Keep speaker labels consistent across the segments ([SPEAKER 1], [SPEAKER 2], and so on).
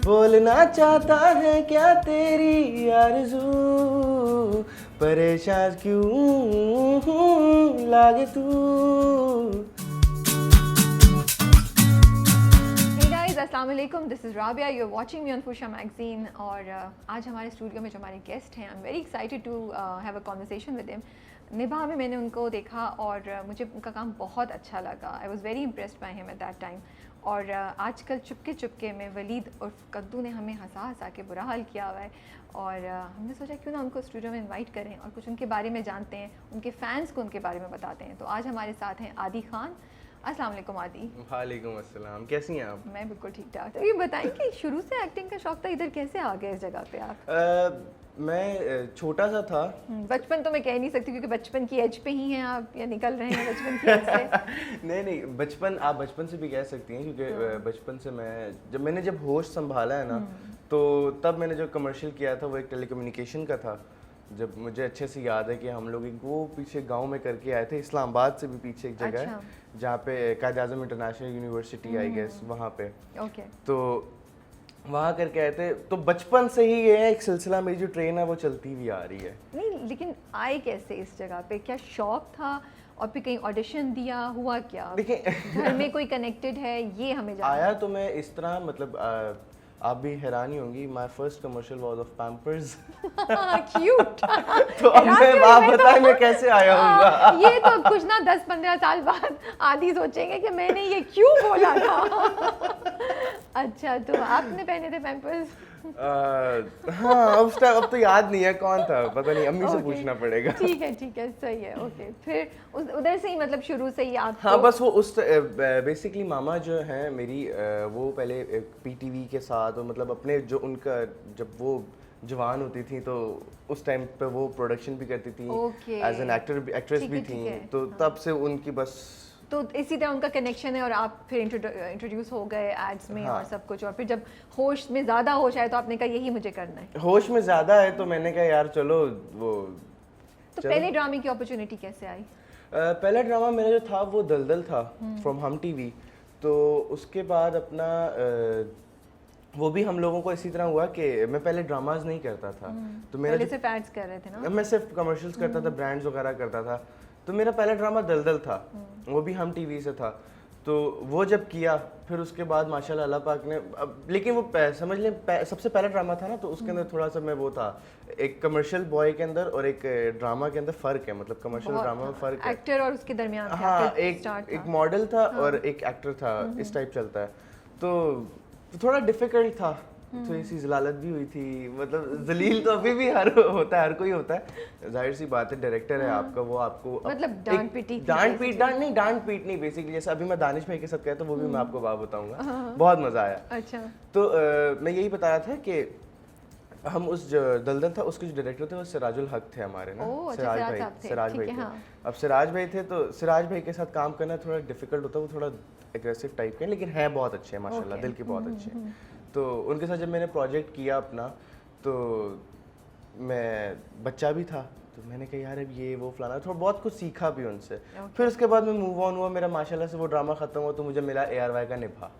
[SPEAKER 1] बोलना चाहता है क्या तेरी आरज़ू, परेशान क्यों लागे तू।
[SPEAKER 2] अस्सलाम वालेकुम, this is Rabia, you are watching me on Fusha magazine. और आज हमारे स्टूडियो में जो हमारे गेस्ट हैं, I am very excited to have a conversation with him. निभा में मैंने उनको देखा और मुझे उनका काम बहुत अच्छा लगा। I was very impressed by him at that time. और आजकल चुपके चुपके में वलीद और कद्दू ने हमें हंसा हंसा के बुरा हाल किया हुआ है। और हमने सोचा क्यों ना उनको स्टूडियो में इनवाइट करें और कुछ उनके बारे में जानते हैं, उनके फ़ैन्स को उनके बारे में बताते हैं। तो आज हमारे साथ हैं आदि खान। अस्सलाम वालेकुम आदि।
[SPEAKER 1] वालेकुम अस्सलाम, कैसी हैं आप?
[SPEAKER 2] मैं बिल्कुल ठीक ठाक। तो ये बताएं कि शुरू से एक्टिंग का शौक था, इधर कैसे आ गए इस जगह पे आप?
[SPEAKER 1] मैं छोटा सा था।
[SPEAKER 2] बचपन तो मैं कह नहीं सकती क्योंकि बचपन की एज पे ही हैं आप, या निकल रहे हैं बचपन की एज से।
[SPEAKER 1] नहीं, बचपन आप बचपन से भी कह सकती हैं क्योंकि बचपन से मैंने जब होश संभाला है ना, तो तब मैंने जो कमर्शियल किया था वो एक टेलीकम्युनिकेशन का था। जब मुझे अच्छे से याद है कि हम लोग एक वो पीछे गांव में करके आए थे, इस्लामाबाद से भी पीछे एक जगह है जहाँ पे Quaid-e-Azam international university I guess, वहाँ पे।
[SPEAKER 2] ओके।
[SPEAKER 1] तो वहाँ करके आए थे। तो बचपन से ही ये एक सिलसिला, मेरी जो ट्रेन है वो चलती हुई आ रही है।
[SPEAKER 2] नहीं, लेकिन आए कैसे इस जगह पे? क्या शौक था और फिर कहीं ऑडिशन दिया, हुआ क्या?
[SPEAKER 1] देखिए
[SPEAKER 2] घर में कोई कनेक्टेड है, ये हमें जानना
[SPEAKER 1] आया तो मैं इस तरह, मतलब आप भी हैरानी होंगी, my first commercial was of Pampers.
[SPEAKER 2] Cute.
[SPEAKER 1] तो अब मैं आप बताएं मैं कैसे आया हूँगा।
[SPEAKER 2] ये तो कुछ ना 10-15 साल बाद आदि सोचेंगे कि मैंने ये क्यों बोला था। अच्छा, तो आपने पहने थे पैम्पर्स?
[SPEAKER 1] हाँ, अब तो याद नहीं है कौन था, पता नहीं, अम्मी से पूछना पड़ेगा।
[SPEAKER 2] ठीक है, सही है। ओके, फिर उधर से ही मतलब शुरू से ही आप?
[SPEAKER 1] हाँ, बस वो उस बेसिकली मामा जो है मेरी, वो पहले पीटीवी के साथ, और मतलब अपने जो उनका, जब वो जवान होती थी तो उस टाइम पे वो प्रोडक्शन भी करती थी, एज एन एक्ट्रेस भी थी। तो तब से उनकी बस,
[SPEAKER 2] तो इसी तरह उनका कनेक्शन है और आप फिर इंट्रोड्यूस हो गए एड्स में। हाँ। और सब कुछ। और फिर जब होश में ज़्यादा होश आया तो आपने कहा यही मुझे करना है।
[SPEAKER 1] होश में ज़्यादा है तो मैंने कहा यार चलो वो।
[SPEAKER 2] तो पहले ड्रामे की अपॉर्चुनिटी कैसे आई?
[SPEAKER 1] पहला ड्रामा मेरा जो था वो दलदल था, फ्रॉम हम टीवी। तो उसके बाद अपना वो भी हम लोगों को इसी तरह हुआ कि मैं पहले ड्रामाज नहीं करता था। तो मेरा
[SPEAKER 2] पहले सिर्फ एड्स कर रहे थे ना?
[SPEAKER 1] मैं सिर्फ कमर्शियल्स करता था, ब्रांड्स वगैरह करता था। तो मेरा पहला ड्रामा दलदल था, वो भी हम टीवी से था। तो वो जब किया, फिर उसके बाद माशाल्लाह अल्लाह पाक ने, लेकिन वो समझ लें सबसे पहला ड्रामा था ना, तो उसके अंदर थोड़ा सा मैं वो था, एक कमर्शियल बॉय के अंदर और एक ड्रामा के अंदर फ़र्क है, मतलब कमर्शियल ड्रामा में फ़र्क है।
[SPEAKER 2] एक्टर और उसके दरमियान।
[SPEAKER 1] हाँ, एक मॉडल था और एक एक्टर था, इस टाइप चलता है। तो थोड़ा डिफ़िकल्ट था, थोड़ी सी जलालत भी हुई थी, मतलब जलील तो अभी भी हर कोई होता है, जाहिर सी बात है, डायरेक्टर है आपका, वो आपको
[SPEAKER 2] मतलब डांट पीट
[SPEAKER 1] नहीं, बेसिकली जैसे अभी मैं दानिश भाई के साथ गया तो वो भी मैं आपको बात बताऊंगा, बहुत मजा आया।
[SPEAKER 2] अच्छा।
[SPEAKER 1] तो मैं यही बता रहा था कि हम उस जो दलदल था उसके जो डायरेक्टर थे वो सिराजुल हक थे हमारे ना। सिराज भाई थे। अब सिराज भाई थे तो सिराज भाई के साथ काम करना थोड़ा डिफिकल्ट होता है, वो थोड़ा एग्रेसिव टाइप के, लेकिन है बहुत अच्छे हैं माशाल्लाह, दिल के बहुत अच्छे हैं। तो उनके साथ जब मैंने प्रोजेक्ट किया अपना, तो मैं बच्चा भी था, तो मैंने कहा यार अब ये वो फलाना, थोड़ा बहुत कुछ सीखा भी उनसे। फिर उसके बाद मैं मूव ऑन हुआ, मेरा माशाल्लाह से वो ड्रामा खत्म हुआ तो मुझे मिला ARY का निभा।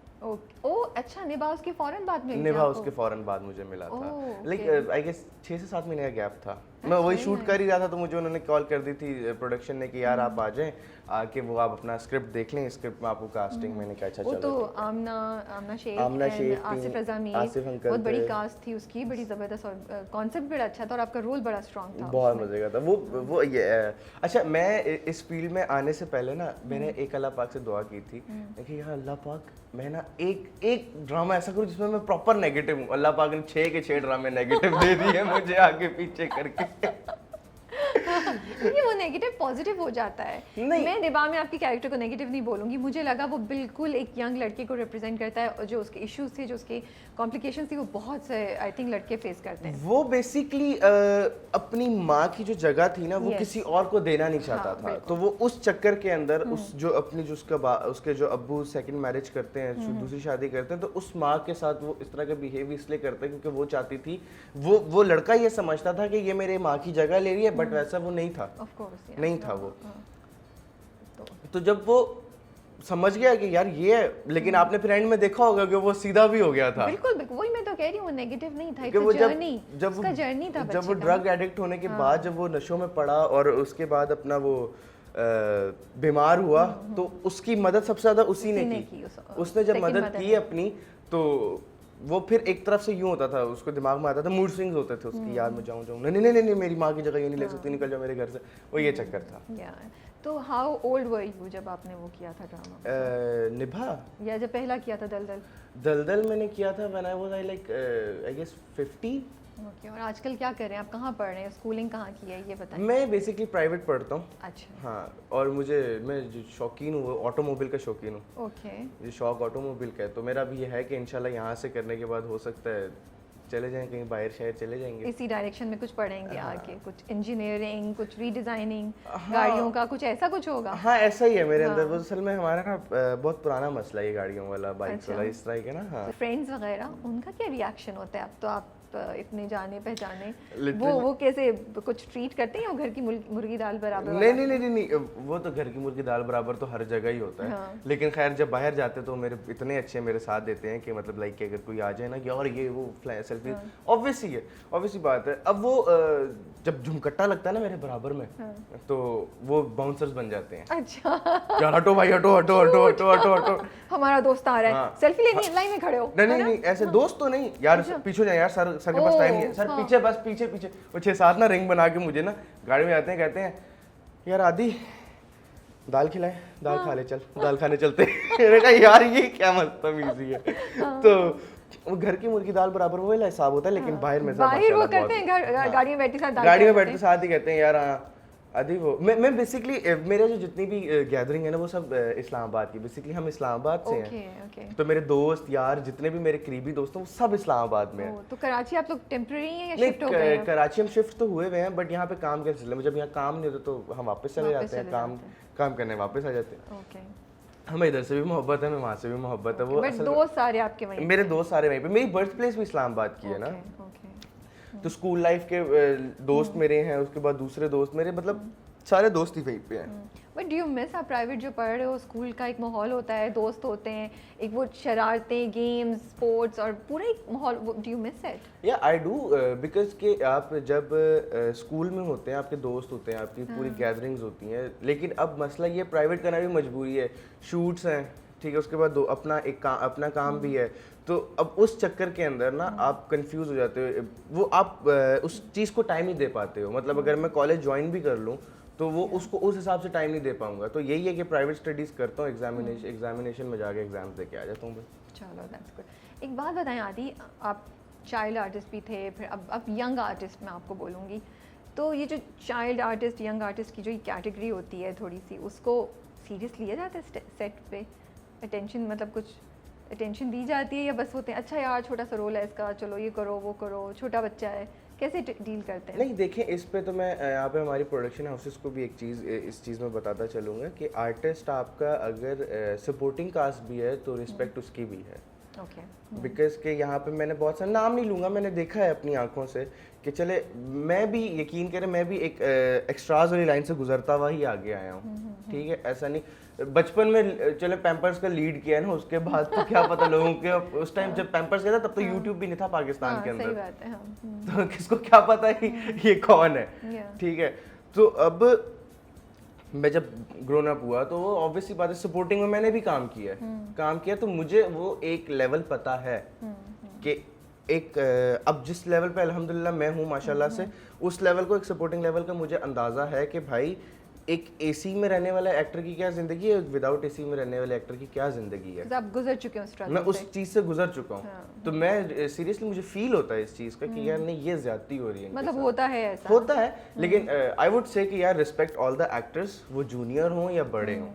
[SPEAKER 2] अच्छा, निभा उसके फौरन बाद में?
[SPEAKER 1] निभा उसके फौरन बाद मुझे मिला था, लेकिन आई गेस 6 से 7 महीने का गैप था। मैं वही शूट कर ही रहा था तो मुझे उन्होंने कॉल कर दी थी प्रोडक्शन ने कि यार आप आ जाएं, आके वो आप अपना स्क्रिप्ट देख लें, स्क्रिप्ट में आपको कास्टिंग। मैंने कहा अच्छा चलो।
[SPEAKER 2] वो तो आमना शेख, आसिफ रज़ा मीर, बहुत बड़ी कास्ट थी उसकी, बड़ी ज़बरदस्त, और कॉन्सेप्ट बड़ा अच्छा था और आपका रोल बड़ा स्ट्रॉन्ग था,
[SPEAKER 1] बहुत मजे का था वो ये। अच्छा, मैं इस फील्ड में आने से पहले ना मैंने एक अल्लाह पाक से दुआ की थी कि यार अल्लाह पाक, मैं ना एक ड्रामा ऐसा करूँ जिसमें मैं प्रॉपर नेगेटिव हूँ। अल्लाह पाक ने 6 के 6 ड्रामे नेगेटिव दे दिए मुझे आगे पीछे करके।
[SPEAKER 2] क्योंकि वो नेगेटिव पॉजिटिव हो जाता है। मैं निभा में आपके कैरेक्टर को नेगेटिव नहीं बोलूँगी, मुझे लगा वो बिल्कुल एक यंग लड़के को रिप्रेजेंट करता है और जो उसके इश्यूज थे, जो उसकी कॉम्प्लिकेशंस थी, वो बहुत से आई थिंक लड़के फेस करते हैं।
[SPEAKER 1] वो बेसिकली अपनी माँ की जो जगह थी ना, वो किसी और को देना नहीं चाहता था, तो वो उस चक्कर के अंदर उस जो अपनी जो उसके जो अब्बू सेकंड मैरिज करते हैं, दूसरी शादी करते हैं, तो उस माँ के साथ वो इस तरह का बिहेव इसलिए करते हैं क्योंकि वो चाहती थी, वो लड़का ये समझता था कि ये मेरे माँ की जगह ले रही है, बट वैसा वो नहीं था, नहीं था वो। तो जब वो समझ गया कि यार ये है, लेकिन आपने फिर एंड में देखा होगा कि वो सीधा भी हो गया था।
[SPEAKER 2] बिल्कुल वही मैं तो कह रही हूँ वो नेगेटिव नहीं था,
[SPEAKER 1] कि वो
[SPEAKER 2] उसका जर्नी था,
[SPEAKER 1] जब वो ड्रग एडिक्ट होने के बाद जब वो नशों में पड़ा और उसके बाद अपना वो बीमार हुआ, तो उसकी मदद सबसे ज्यादा उसी ने की। उसने जब मदद की अपनी, तो वो फिर एक तरफ से यूं होता था, उसको दिमाग में आता था, मूड स्विंग्स होते थे उसकी, यार मैं जाऊं नहीं, मेरी माँ की जगह ये नहीं ले सकती, निकल जाओ मेरे घर से, वो ये चक्कर था।
[SPEAKER 2] तो हाउ ओल्ड वर यू जब आपने वो किया था ड्रामा?
[SPEAKER 1] निभा,
[SPEAKER 2] या जब पहला किया था
[SPEAKER 1] दलदल मैंने किया था when I was I guess 50।
[SPEAKER 2] Okay, और आजकल क्या कर रहे हैं आप? कहाँ पढ़ रहे हैं? स्कूलिंग कहाँ की है ये बताएं।
[SPEAKER 1] मैं बेसिकली प्राइवेट पढ़ता हूँ।
[SPEAKER 2] अच्छा।
[SPEAKER 1] हाँ, और मैं जो शौकीन हूँ, ऑटोमोबाइल का शौकीन हूँ।
[SPEAKER 2] ओके।
[SPEAKER 1] ये शौक ऑटोमोबाइल का है, तो मेरा भी ये है कि इंशाल्लाह यहाँ से करने के बाद हो सकता है चले जाएं कहीं बाहर, शहर चले जाएंगे,
[SPEAKER 2] इसी डायरेक्शन में कुछ पढ़ेंगे। हाँ। आगे कुछ इंजीनियरिंग, कुछ रीडिजाइनिंग, हाँ। गाड़ियों का कुछ ऐसा कुछ होगा?
[SPEAKER 1] हाँ, ऐसा ही है मेरे अंदर। वो असल में हमारा ना बहुत पुराना मसला है ये गाड़ियों वाला, बाइक्स वाला, इस तरह के ना। हाँ,
[SPEAKER 2] फ्रेंड्स वगैरह उनका क्या रिएक्शन होता है? अब तो आप इतने जाने पहचाने, वो कैसे कुछ ट्रीट करते हैं या घर की मुर्गी दाल बराबर?
[SPEAKER 1] नहीं, वो तो घर की मुर्गी दाल बराबर तो हर जगह ही होता है। हाँ। लेकिन खैर जब बाहर जाते तो मेरे इतने अच्छे मेरे साथ देते हैं कि मतलब लाइक अगर कोई आ जाए ना कि और ये वो सेल्फी, ऑब्वियस ही है, ऑब्वियस ही बात है। अब वो जब झुमकट्टा लगता है ना मेरे बराबर में, तो वो बाउंसर्स बन जाते हैं।
[SPEAKER 2] अच्छा,
[SPEAKER 1] यार हटो भाई, हटो,
[SPEAKER 2] हमारा दोस्त आ रहा है, सेल्फी लेनी, लाइन में खड़े हो।
[SPEAKER 1] नहीं, ऐसे दोस्त तो नहीं यार, पीछे जाए यार, सर के पास टाइम नहीं है सर, पीछे बस पीछे वो 6-7 ना रिंग बना के मुझे ना गाड़ी में आते हैं, कहते हैं यार आदि दाल खिलाए, दाल खा ले, चल दाल खाने चलते। मैंने कहा यार ये क्या बदतमीजी है। तो वो घर की मुर्गी दाल बराबर वो हिसाब होता है, लेकिन बाहर में
[SPEAKER 2] वो करते हैं, गाड़ी में बैठते
[SPEAKER 1] साथ ही कहते हैं यार अभी वो मैं बेसिकली मेरे जो जितनी भी गैदरिंग है ना वो सब इस्लामाबाद की, बेसिकली हम इस्लामाबाद से हैं। तो मेरे दोस्त यार जितने भी मेरे करीबी दोस्त हैं वो सब इस्लामाबाद में हैं।
[SPEAKER 2] तो कराची आप लोग टेम्परेरी हैं या शिफ्ट हो गए हैं?
[SPEAKER 1] कराची हम शिफ्ट तो हुए हुए हैं, बट यहाँ पे काम के सिलसिले में जब यहाँ काम नहीं होता तो हम वापस चले जाते हैं, काम करने वापस आ जाते हैं। हमें इधर से भी मोहब्बत है, हमें वहाँ से भी मोहब्बत है। वो
[SPEAKER 2] दोस्त सारे आपके वहीं?
[SPEAKER 1] मेरे दोस्त सारे वहीं पे, मेरी बर्थ प्लेस भी इस्लामाबाद की है ना। तो स्कूल लाइफ के दोस्त मेरे हैं, उसके बाद दूसरे दोस्त मेरे, मतलब सारे दोस्त ही वहीं पे हैं।
[SPEAKER 2] बट डू यू मिस, आप प्राइवेट जो पढ़ रहे हो, स्कूल का एक माहौल होता है, दोस्त होते हैं, एक वो शरारतें, गेम्स, स्पोर्ट्स और पूरा एक माहौल, डू यू मिस इट? या
[SPEAKER 1] आई डू, बिकॉज कि आप जब स्कूल में होते हैं, आपके दोस्त होते हैं, आपकी पूरी गैदरिंग्स होती हैं, लेकिन अब मसला ये प्राइवेट करना भी मजबूरी है, शूट्स हैं, ठीक है, उसके बाद अपना काम भी है, तो अब उस चक्कर के अंदर ना आप कंफ्यूज हो जाते हो, वो आप उस चीज़ को टाइम नहीं दे पाते हो। मतलब अगर मैं कॉलेज ज्वाइन भी कर लूँ तो वो उसको उस हिसाब से टाइम नहीं दे पाऊंगा। तो यही है कि प्राइवेट स्टडीज़ करता हूँ, एग्जामिनेशन में जाके एग्जाम्स दे के आ जाता हूँ बस।
[SPEAKER 2] चलो दैट्स गुड। एक बात बताएं आदि, आप चाइल्ड आर्टिस्ट भी थे, फिर अब यंग आर्टिस्ट मैं आपको बोलूँगी, तो ये जो चाइल्ड आर्टिस्ट, यंग आर्टिस्ट की जो कैटेगरी होती है थोड़ी सी, उसको सीरियस लिया जाता है सेट पे? अटेंशन, मतलब कुछ अटेंशन दी जाती है या बस होते हैं अच्छा यार छोटा सा रोल है इसका, चलो ये करो वो करो, छोटा बच्चा है, कैसे डील करते हैं?
[SPEAKER 1] नहीं देखिए, इस पे तो मैं यहाँ पे हमारी प्रोडक्शन हाउसेस को भी एक चीज़ इस चीज़ में बताता चलूँगा कि आर्टिस्ट आपका अगर सपोर्टिंग कास्ट भी है तो रिस्पेक्ट उसकी भी है।
[SPEAKER 2] ओके।
[SPEAKER 1] बिकॉज के यहाँ पे मैंने बहुत सारे, नाम नहीं लूँगा, मैंने देखा है अपनी आंखों से कि चले मैं भी यकीन करें, मैं भी एक एक्स्ट्राज वाली लाइन से गुजरता हुआ ही आगे आया हूँ, ठीक है। ऐसा नहीं बचपन में चले पैम्पर्स का लीड किया है ना, उसके बाद तो क्या पता लोगों के, उस टाइम जब पैम्पर्स किया था तब तो यूट्यूब भी नहीं था पाकिस्तान के अंदर,
[SPEAKER 2] सही बात है,
[SPEAKER 1] तो किसको क्या पता है ये कौन है, ठीक है। तो अब मैं जब ग्रोन अप हुआ तो वो ऑब्वियसली बात है, सपोर्टिंग में मैंने भी काम किया तो मुझे वो एक लेवल पता है कि एक अब जिस लेवल पे अल्हम्दुलिल्लाह मैं हूँ माशाल्लाह से, उस लेवल को, एक सपोर्टिंग लेवल का मुझे अंदाज़ा है कि भाई एक एसी में रहने वाला एक्टर की क्या ज़िंदगी है, विदाउट एसी में रहने वाले एक्टर की क्या ज़िंदगी है।
[SPEAKER 2] आप गुजर चुके हो,
[SPEAKER 1] मैं उस चीज़ से गुजर चुका हूँ। तो मैं सीरियसली मुझे फील होता है इस चीज़ का कि यार नहीं ये ज़्यादती हो रही है,
[SPEAKER 2] मतलब होता है ऐसा,
[SPEAKER 1] होता है। लेकिन आई वुड से कि यार रिस्पेक्ट ऑल द एक्टर्स, वो जूनियर हों या बड़े हों।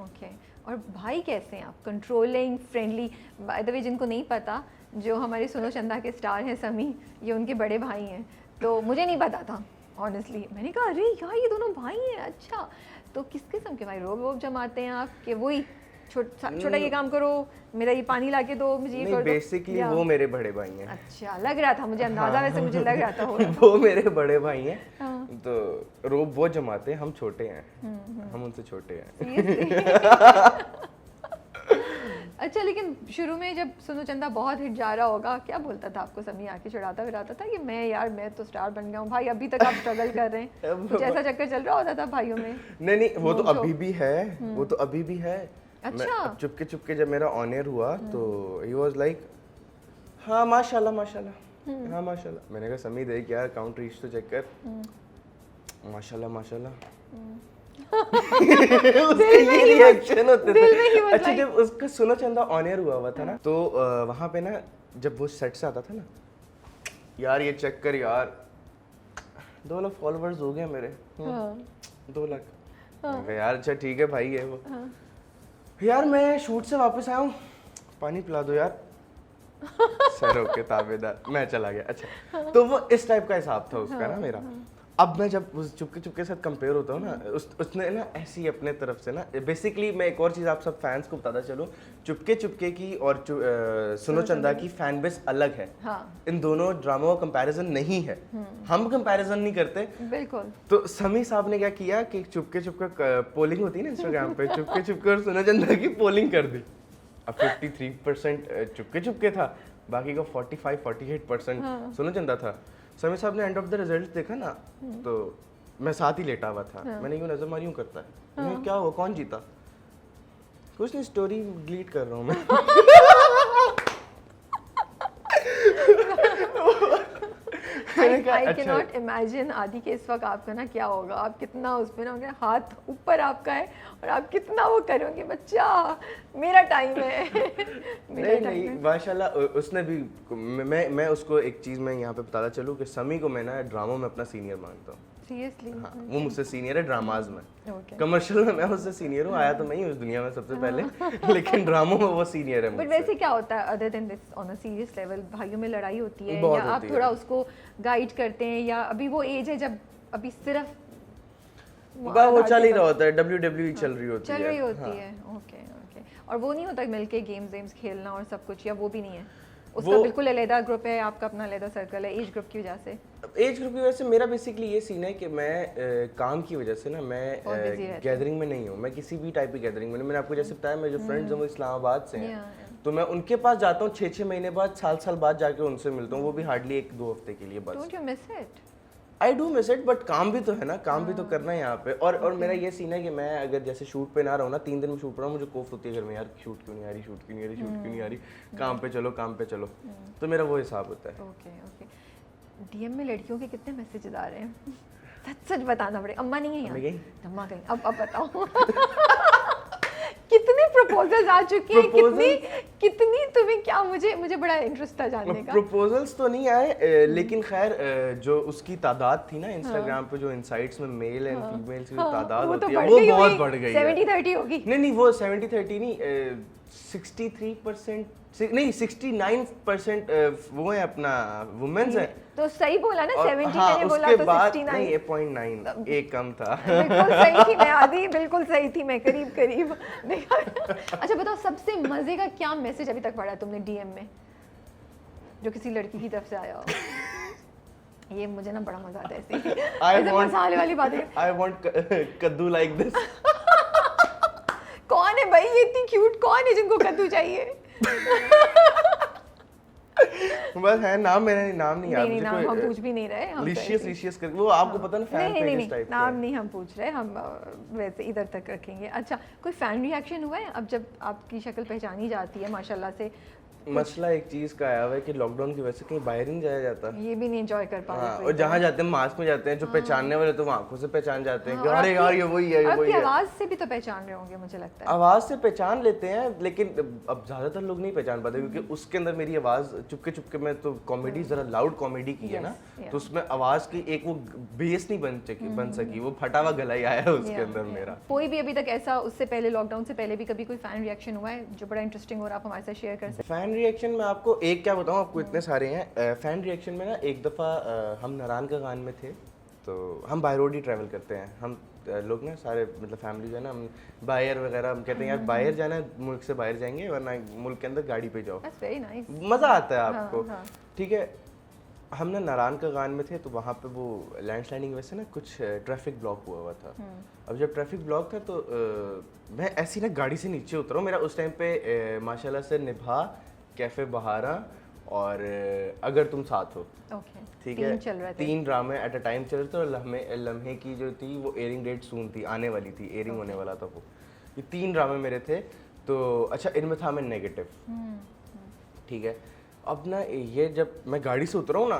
[SPEAKER 2] ओके। और भाई कैसे हैं आप? Controlling, friendly? By the way जिनको नहीं पता, जो हमारे सुनो चंदा के स्टार हैं समी, ये उनके बड़े भाई हैं, तो मुझे नहीं पता था ऑनेस्टली। मैंने कहा अरे यार ये दोनों भाई हैं, अच्छा। तो किस किस्म के भाई, रोब वोब जमाते हैं आप कि वही छोटा ये काम करो, मेरा ये पानी ला के दो, मुझे ये कर दो?
[SPEAKER 1] बेसिकली वो मेरे बड़े भाई हैं।
[SPEAKER 2] अच्छा, लग रहा था मुझे अंदाजा, वैसे मुझे लग रहा था
[SPEAKER 1] वो मेरे बड़े भाई हैं। तो रोब वो जमाते हैं, हम छोटे हैं, हम उनसे छोटे हैं।
[SPEAKER 2] अच्छा, लेकिन शुरू में जब सुनो चंदा बहुत हिट जा रहा होगा, क्या बोलता था आपको समी? आके चिढ़ाता फिराता था कि मैं तो स्टार बन गया हूँ भाई, अभी तक आप स्ट्रगल कर रहे हैं? कुछ ऐसा चक्कर चल रहा होता था भाइयों में?
[SPEAKER 1] नहीं, वो तो अभी भी है, वो तो अभी भी है।
[SPEAKER 2] अच्छा।
[SPEAKER 1] चुपके चुपके जब मेरा ऑन एयर हुआ तो ही वाज लाइक हाँ माशाल्लाह माशाल्लाह, हाँ माशाल्लाह। मैंने कहा समी देख यार काउंट रीच तो चेक कर, माशाल्लाह माशाल्लाह। उसके ये रिएक्शन होते थे। अच्छा, जब उसका सुनो चंदा ऑन एयर हुआ था ना, तो वहाँ पे ना जब वो सेट से आता था ना, यार ये चेक कर यार 2 लाख फॉलोअर्स हो गए मेरे। 2 लाख। यार अच्छा ठीक है भाई है वो। यार मैं शूट से वापस आया हूँ, पानी पिला दो यार। सर ओके ताबेदार, मैं चला गया। अच्छा, तो वो इस टाइप का हिसाब था उसका ना मेरा। अब मैं जब उस चुपके चुपके साथ कंपेयर होता हूँ ना, उसने ना ऐसी अपने तरफ से ना, बेसिकली मैं एक और चीज़ आप सब फैंस को बताता चलूँ, चुपके चुपके की और सुनो चंदा की फैन बेस अलग है। हाँ। इन दोनों ड्रामों का कंपैरिजन नहीं है, हम कंपैरिजन नहीं करते बिल्कुल। तो समी साहब ने क्या किया कि चुपके चुपके पोलिंग होती है ना इंस्टाग्राम पे, चुपके चुपके और सुनो चंदा की पोलिंग कर दी। अब 53% चुपके चुपके था, बाकी का 45-48% सुनो चंदा था। समी साहब ने एंड ऑफ द रिजल्ट देखा ना, तो मैं साथ ही लेटा हुआ था। मैंने यूं नजर मारी, यूं करता है, क्या हुआ, कौन जीता? कुछ नहीं, स्टोरी डिलीट कर रहा हूँ मैं।
[SPEAKER 2] I cannot imagine आदि के इस वक्त आपका ना क्या होगा, आप कितना उसमें ना होंगे, हाथ ऊपर आपका है और आप कितना वो करोगे, बच्चा मेरा टाइम है।
[SPEAKER 1] नहीं माशाल्लाह उसने भी, मैं उसको एक चीज़ मैं यहाँ पे बताता चलूँ कि समी को मैं ना ड्रामों में अपना सीनियर मानता हूँ।
[SPEAKER 2] सीरियसली?
[SPEAKER 1] हाँ, वो मुझसे सीनियर है ड्रामाज में। कमर्शियल में मैं उससे सीनियर हूँ, आया तो मैं ही उस दुनिया में सबसे पहले, लेकिन ड्रामों में वो सीनियर है मुझसे।
[SPEAKER 2] बट वैसे क्या होता है other than this on a serious level, भाइयों में लड़ाई होती है या आप थोड़ा उसको गाइड करते हैं, या अभी वो एज है जब अभी सिर्फ
[SPEAKER 1] वो चल ही रहा होता है, WWE चल रही होती
[SPEAKER 2] है। ओके। और वो नहीं होता मिलके गेम्स खेलना और सब कुछ, या वो भी नहीं है? उसका बिल्कुल अलग ग्रुप है, आपका अपना अलग सर्कल है एज ग्रुप की वजह से?
[SPEAKER 1] एज ग्रुप की वजह से मेरा बेसिकली ये सीन है कि मैं काम की वजह से ना मैं गैदरिंग में नहीं हूँ, मैं किसी भी टाइप की गैदरिंग में। मैंने आपको जैसे बताया मेरे जो फ्रेंड्स हैं वो इस्लामाबाद से हैं, तो मैं उनके पास जाता हूँ 6-6 महीने बाद, साल बाद जाके उनसे मिलता हूँ, वो भी हार्डली 1-2 हफ्ते के लिए बस।
[SPEAKER 2] Don't you miss it?
[SPEAKER 1] I do miss it, but काम भी तो है ना, काम भी तो करना है यहाँ पे। और मेरा ये सीन है कि मैं अगर जैसे शूट पे ना रहा हूँ ना, 3 दिन में शूट पर रहा हूँ, मुझे कोफ्त होती है घर में, यार शूट क्यों नहीं आ रही, काम पे चलो। तो मेरा वो हिसाब होता है।
[SPEAKER 2] ओके। डीएम में लड़कियों के कितने मैसेजेस आ रहे हैं? सच बताना पड़ेगा। अम्मा नहीं है यहाँ? अम्मा गई। अब बताओ। कितने प्रपोजल्स आ चुके हैं, कितनी तुम्हें क्या, मुझे बड़ा इंटरेस्ट था जानने का।
[SPEAKER 1] प्रपोजल्स तो नहीं आए, लेकिन खैर जो उसकी तादाद थी ना इंस्टाग्राम पे, जो इनसाइट्स में मेल एंड फीमेल्स की तादाद होती है वो बहुत बढ़ गई है।
[SPEAKER 2] 70-30 होगी?
[SPEAKER 1] नहीं वो 70-30 नहीं, 63% नहीं 69% वो है अपना वुमेन्स है।
[SPEAKER 2] तो सही बोला ना, 70 मैंने बोला तो 69
[SPEAKER 1] नहीं 0.9 एक कम था।
[SPEAKER 2] बिल्कुल सही थी मैं, आदि बिल्कुल सही थी मैं, करीब। अच्छा बताओ, सबसे मजे का क्या मैसेज अभी तक पढ़ा तुमने डीएम में जो किसी लड़की की तरफ से आया हो? ये मुझे ना बड़ा मजा आता है ऐसे मसाले वाली बातें।
[SPEAKER 1] आई वांट कद्दू लाइक दिस।
[SPEAKER 2] कौन है भाई ये इतनी क्यूट, कौन है जिनको कद्दू चाहिए?
[SPEAKER 1] बस है नाम, मेरा नाम नहीं याद।
[SPEAKER 2] नहीं नाम हम पूछ भी नहीं रहे, हम
[SPEAKER 1] लिशियस करके वो आपको पता ना फैन पेज टाइप।
[SPEAKER 2] नाम नहीं हम पूछ रहे, हम वैसे इधर तक रखेंगे। अच्छा, कोई फैन रिएक्शन हुआ है अब जब आपकी शक्ल पहचानी जाती है माशाल्लाह से?
[SPEAKER 1] मसला एक चीज का आया हुआ है कि लॉकडाउन की वजह से कहीं बाहर नहीं जाया जाता,
[SPEAKER 2] ये भी नहीं एंजॉय कर पा रहे।
[SPEAKER 1] और जहाँ जाते हैं मास्क में जाते हैं, जो पहचानने वाले तो वो आंखों से पहचान जाते हैं कि अरे यार ये वही है, ये वही है।
[SPEAKER 2] आवाज से भी तो पहचान रहे होंगे मुझे लगता है।
[SPEAKER 1] आवाज से पहचान लेते हैं, लेकिन अब ज्यादातर लोग नहीं पहचान पाते क्योंकि उसके अंदर मेरी आवाज चुपके में तो कॉमेडी जरा लाउड कॉमेडी की है ना, तो उसमें आवाज की एक वो बेस नहीं बन सकी, वो फटा हुआ गला ही आया है उसके अंदर मेरा।
[SPEAKER 2] कोई भी अभी तक ऐसा उससे पहले, लॉकडाउन से पहले भी कभी कोई फैन रिएक्शन हुआ है जो बड़ा इंटरेस्टिंग हो रहा, आप हमारे साथ शेयर कर सकते हैं?
[SPEAKER 1] फैन रिएक्शन में आपको एक क्या बताऊँ, आपको इतने सारे हैं। फैन रिएक्शन में ना एक दफ़ा हम नारायण का गान में थे, तो हम बाय रोड ही ट्रैवल करते हैं हम लोग ना सारे, मतलब फैमिली जो है ना, हम बाहर वगैरह हम कहते हैं यार बाहर जाना है, मुल्क से बाहर जाएंगे वरना मुल्क के अंदर गाड़ी पे जाओ,
[SPEAKER 2] That's very nice.
[SPEAKER 1] मज़ा आता है आपको। ठीक है, हम ना नारायण का गान में थे, तो वहाँ पे वो लैंडस्लाइडिंग वैसे ना कुछ ट्रैफिक ब्लॉक हुआ था। अब जब ट्रैफिक ब्लॉक था तो मैं ऐसी ना गाड़ी से नीचे उतरा हूँ। मेरा उस टाइम पे माशाल्लाह से निभा, कैफ़े बहारा और अगर तुम साथ हो, ठीक है, 3 ड्रामे एट अ टाइम चल रहे थे। और लम्हे की जो थी वो एयरिंग डेट सून थी, आने वाली थी, एयरिंग होने वाला था वो। ये 3 ड्रामे मेरे थे। तो अच्छा, इनमें था मैं नेगेटिव, ठीक है। अब ना ये जब मैं गाड़ी से उतरा हूँ ना,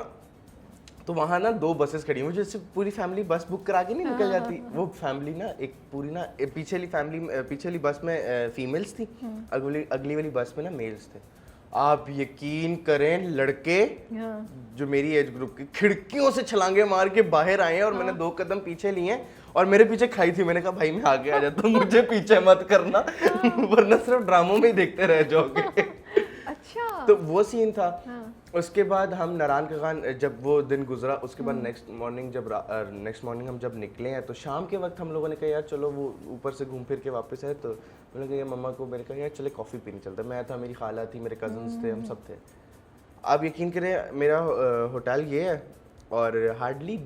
[SPEAKER 1] तो वहाँ ना 2 बसेस खड़ी हुई, जैसे पूरी फैमिली बस बुक करा के नहीं निकल जाती, वो फैमिली ना एक पूरी ना पिछली बस में फीमेल्स थी, अगली वाली बस में ना मेल्स थे। आप यकीन करें, लड़के जो मेरी एज ग्रुप की खिड़कियों से छलांगे मार के बाहर आए हैं, और मैंने 2 कदम पीछे लिए और मेरे पीछे खाई थी। मैंने कहा भाई मैं आगे आ जाता हूँ, मुझे पीछे मत करना, वरना सिर्फ ड्रामों में ही देखते रह जाओगे। अच्छा, तो वो सीन था। उसके बाद हम नारायण का गान, जब वो दिन गुजरा, उसके बाद नेक्स्ट मॉर्निंग हम जब निकले हैं, तो शाम के वक्त हम लोगों ने कहा यार चलो, वो ऊपर से घूम फिर के वापस आए, तो मैंने कहा मम्मा को, मैंने कहा यार चले कॉफ़ी पीने चलते। मैं था, मेरी खाला थी, मेरे कजन्स थे, हम सब थे। आप यकीन करें, मेरा होटल ये है और हार्डली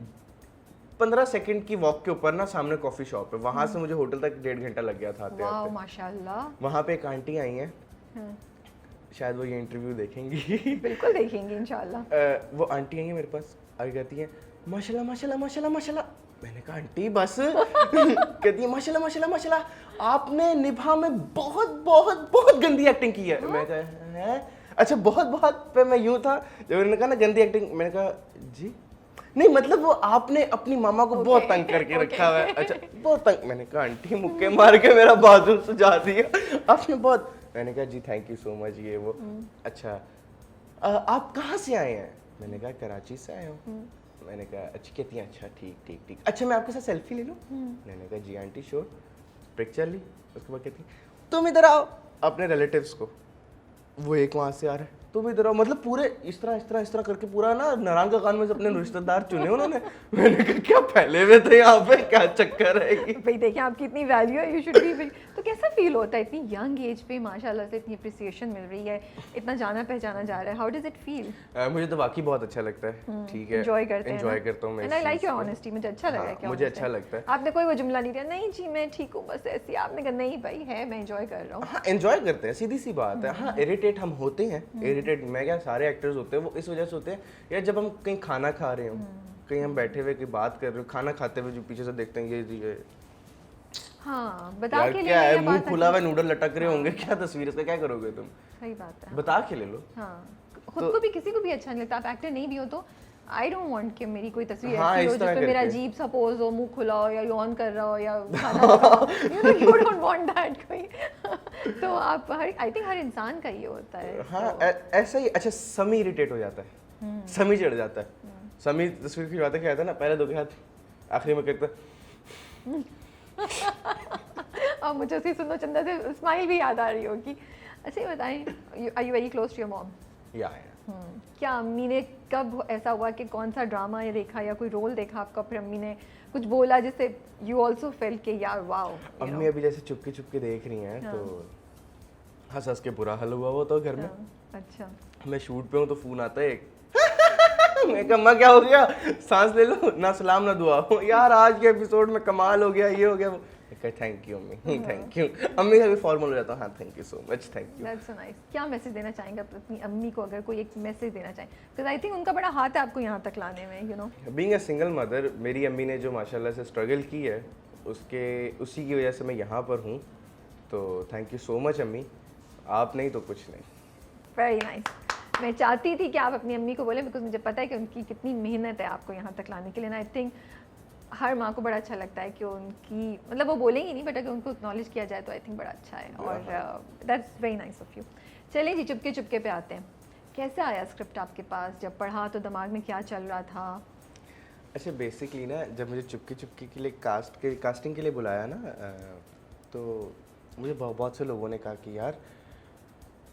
[SPEAKER 1] 15 सेकंड की वॉक के ऊपर ना सामने कॉफ़ी शॉप है। वहाँ से मुझे होटल तक 1.5 घंटा लग गया था आते आते।
[SPEAKER 2] माशाल्लाह।
[SPEAKER 1] वहाँ पे एक आंटी आई हैं, शायद वो ये इंटरव्यू देखेंगी।
[SPEAKER 2] बिल्कुल देखेंगी इंशाल्लाह।
[SPEAKER 1] वो आंटी आई है मेरे पास, आगे कहती है माशाल्लाह माशाल्लाह माशाल्लाह माशाल्लाह। मैंने कहा आंटी बस। कहती है माशाल्लाह माशाल्लाह माशाल्लाह, आपने निभा में बहुत बहुत बहुत गंदी एक्टिंग की है। मैं कहा है अच्छा, बहुत बहुत पे मैं यूँ था जब उन्होंने कहा ना गंदी एक्टिंग, मैंने कहा जी नहीं, मतलब वो आपने अपनी मामा को बहुत तंग करके रखा हुआ है। अच्छा, बहुत तंग। मैंने कहा आंटी मुक्के मार के मेरा बाजू सुझा दिया आपने बहुत। मैंने कहा जी थैंक यू सो मच, ये वो। अच्छा, आप कहाँ से आए हैं? मैंने कहा कराची से आए हूँ। मैंने कहा अच्छा, कहती हैं अच्छा ठीक ठीक ठीक, अच्छा मैं आपके साथ सेल्फी ले लूँ? मैंने कहा जी आंटी श्योर। पिक्चर ली। उसके बाद कहती तुम इधर आओ, अपने रिलेटिव्स को, वो एक वहाँ से आ रहा है, तुम इधर आओ, मतलब पूरे इस तरह करके पूरा ना नारायण का गान में से अपने रिश्तेदार चुने उन्होंने। मैंने कहा क्या पहले हुए थे यहाँ पे, क्या चक्कर है
[SPEAKER 2] भाई देखिए आपकी इतनी वैल्यू है, यू शुड बी। तो कैसा फील होता है इतनी यंग एज पे माशाल्लाह से इतनी अप्रिसिएशन मिल रही है, इतना जाना पहचाना जा रहा है, हाउ डज इट फील?
[SPEAKER 1] मुझे तो वाकई बहुत अच्छा लगता है, ठीक है, एंजॉय करता हूँ मैं।
[SPEAKER 2] आई लाइक योर ऑनेस्टी, मुझे अच्छा लगा है।
[SPEAKER 1] मुझे अच्छा लगता है।
[SPEAKER 2] आपने कोई वो जुमला नहीं दिया नहीं जी मैं ठीक हूँ बस ऐसी, आपने कहा नहीं भाई है, मैं एंजॉय कर रहा हूँ।
[SPEAKER 1] हाँ एंजॉय करते हैं, सीधी सी बात है। हाँ इरिटेट हम होते हैं, इरिटेट मैं क्या, सारे एक्टर्स होते हैं, वो इस वजह से होते हैं यार, जब हम कहीं खाना खा रहे हो, कहीं हम बैठे हुए की बात कर रहे हो, खाना खाते हुए जो पीछे से देखते हैं ये
[SPEAKER 2] हाँ बता के
[SPEAKER 1] क्या है, मुंह खुला हुआ नूडल लटक रहे होंगे, क्या तस्वीर इसका क्या करोगे तुम?
[SPEAKER 2] सही बात है,
[SPEAKER 1] बता के ले लो।
[SPEAKER 2] हाँ खुद को भी किसी को भी अच्छा नहीं लगता, आप एक्टर नहीं भी हो तो आई डोंट वांट कि मेरी कोई तस्वीर ऐसी हो जिसमें मेरा अजीब सा पोज हो, मुंह खुला हो या यौन कर रहा हो या खाना यू डोंट वांट दैट कोई। तो आप आई थिंक हर इंसान का ये होता है।
[SPEAKER 1] हाँ ऐसा ही। अच्छा समी इरिटेट हो जाता है, समी चढ़ जाता है। समी तस्वीर खिंचवाते क्या था ना, पहले 2 के हाथ, आखिरी में कहता
[SPEAKER 2] अब मुझे उसकी सुनो चंदा से स्माइल भी याद आ रही होगी। अच्छा ये बताएं, are you very close to your mom?
[SPEAKER 1] या
[SPEAKER 2] क्या अम्मी ने कब ऐसा हुआ कि कौन सा ड्रामा या देखा या कोई रोल देखा आपका, फिर अम्मी ने कुछ बोला जिससे यू आल्सो फेल के यार वाओ?
[SPEAKER 1] अम्मी अभी जैसे चुपके देख रही हैं, तो हंस के बुरा हाल हुआ वो तो घर में। अच्छा, मैं शूट पे हूँ तो फोन आता है एक, मैं कहा अम्मा क्या हो गया, सांस ले लो, ना सलाम ना दुआ हो, यार आज के एपिसोड में कमाल हो गया, ये हो गया वो। थैंक यू अम्मी, थैंक यू। अम्मी का भी फॉर्मल हो जाता है, हाँ thank you so much, thank you.
[SPEAKER 2] That's so nice. क्या मैसेज देना चाहेंगे अपनी अम्मी को, अगर कोई एक मैसेज देना चाहें? बिकॉज आई थिंक उनका बड़ा हाथ है आपको यहाँ तक लाने में, you know.
[SPEAKER 1] Being a single mother, मेरी अम्मी ने जो माशाल्लाह से स्ट्रगल की है, उसी की वजह से मैं यहाँ पर हूँ, तो थैंक यू सो मच अम्मी, आप नहीं तो कुछ नहीं।
[SPEAKER 2] Very nice. मैं चाहती थी कि आप अपनी अम्मी को बोलें, बिकॉज मुझे पता है कि उनकी कितनी मेहनत है आपको यहाँ तक लाने के लिए। आई थिंक हर माँ को बड़ा अच्छा लगता है कि उनकी, मतलब वो बोलेंगी नहीं बट अगर उनको एक्नॉलेज किया जाए तो आई थिंक बड़ा अच्छा है, और that's very nice of you. चलिए जी चुपके पे आते हैं, कैसे आया स्क्रिप्ट आपके पास? जब पढ़ा तो दिमाग में क्या चल रहा था?
[SPEAKER 1] अच्छा बेसिकली ना, जब मुझे चुपके के लिए कास्टिंग के लिए बुलाया ना, तो मुझे बहुत से लोगों ने कहा कि यार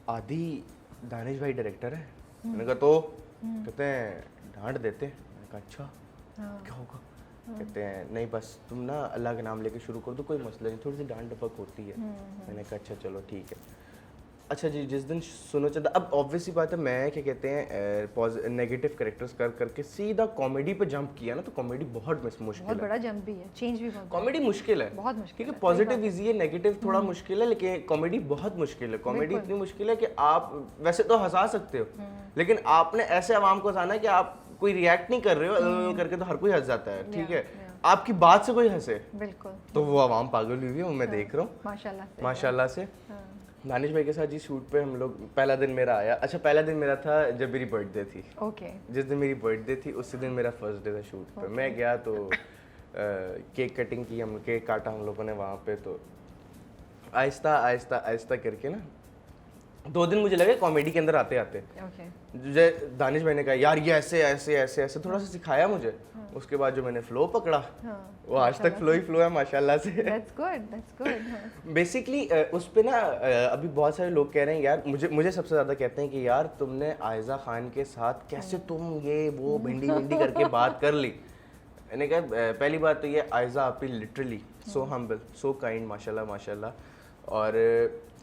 [SPEAKER 1] आदि दानिश भाई डायरेक्टर है। मैंने कहा तो कहते हैं डांट देते हैं। मैंने कहा अच्छा क्या होगा? कहते हैं नहीं बस तुम ना अल्लाह का नाम लेके शुरू कर दो, कोई मसला नहीं, थोड़ी सी डांट डपक होती है। मैंने कहा अच्छा चलो ठीक है। अच्छा जी, जिस दिन सुनो चंदा, अब ऑब्वियसली बात है, मैं क्या कहते हैं नेगेटिव कैरेक्टर्स कर करके सीधा कॉमेडी पे जंप किया ना, तो कॉमेडी बहुत मुश्किल है,
[SPEAKER 2] बहुत बड़ा जंप भी है, चेंज भी बहुत
[SPEAKER 1] कॉमेडी मुश्किल है,
[SPEAKER 2] बहुत मुश्किल
[SPEAKER 1] ठीक है। पॉजिटिव इजी है, नेगेटिव थोड़ा मुश्किल है, लेकिन कॉमेडी बहुत मुश्किल है। कॉमेडी इतनी मुश्किल है कि आप वैसे तो हंसा सकते हो, लेकिन आपने ऐसे आवाम को हंसाना है कि आप कोई रिएक्ट नहीं कर रहे हो करके, तो हर कोई हंस जाता है, ठीक है। आपकी बात से कोई हंसे,
[SPEAKER 2] बिल्कुल,
[SPEAKER 1] तो वो आवाम पागल हुई है, वो मैं देख रहा हूँ माशाल्लाह से। दानिश भाई के साथ जी शूट पे हम लोग, पहला दिन मेरा आया, अच्छा पहला दिन मेरा था जब मेरी बर्थडे थी,
[SPEAKER 2] ओके,
[SPEAKER 1] जिस दिन मेरी बर्थडे थी उसी दिन मेरा फर्स्ट डे था शूट पे। मैं गया तो केक कटिंग की, हम केक काटा हम लोगों ने वहाँ पे, तो आहिस्ता आहिस्ता आहिस्ता करके ना 2 दिन मुझे लगे कॉमेडी के अंदर आते आते। दानिश भाई ने कहा यार ये ऐसे ऐसे ऐसे ऐसे थोड़ा सा सिखाया मुझे, उसके बाद जो मैंने फ्लो पकड़ा, वो आज तक फ्लो ही फ्लो है माशाल्लाह से।
[SPEAKER 2] That's good, that's good.
[SPEAKER 1] Basically उस पे ना अभी बहुत सारे लोग कह रहे हैं यार, मुझे सबसे ज़्यादा कहते हैं कि यार तुमने आयज़ा खान के साथ कैसे तुम ये वो भिंडी भिंडी करके बात कर ली। मैंने कहा पहली बात तो ये आयज़ा आपी literally so humble, so kind, माशाल्लाह माशाल्लाह, और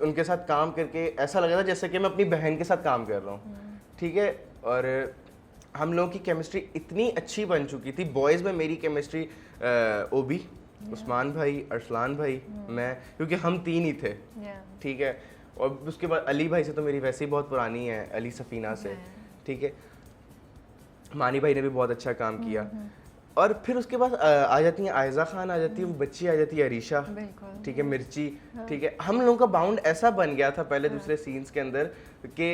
[SPEAKER 1] उनके साथ काम करके ऐसा लगा था जैसे कि मैं अपनी बहन के साथ काम कर रहा हूँ, ठीक है। और हम लोगों की केमिस्ट्री इतनी अच्छी बन चुकी थी। बॉयज़ में मेरी केमिस्ट्री ओबी, उस्मान भाई, अरसलान भाई, मैं, क्योंकि हम 3 ही थे, ठीक है। और उसके बाद अली भाई से तो मेरी वैसे ही बहुत पुरानी है, अली सफ़ीना से, ठीक है। मानी भाई ने भी बहुत अच्छा काम किया। और फिर उसके बाद आ जाती हैं आयज़ा खान, आ जाती है वो बच्ची, आ जाती है अरीशा, ठीक है, मिर्ची, ठीक है। हम लोगों का बाउंड ऐसा बन गया था पहले दूसरे सीन्स के अंदर कि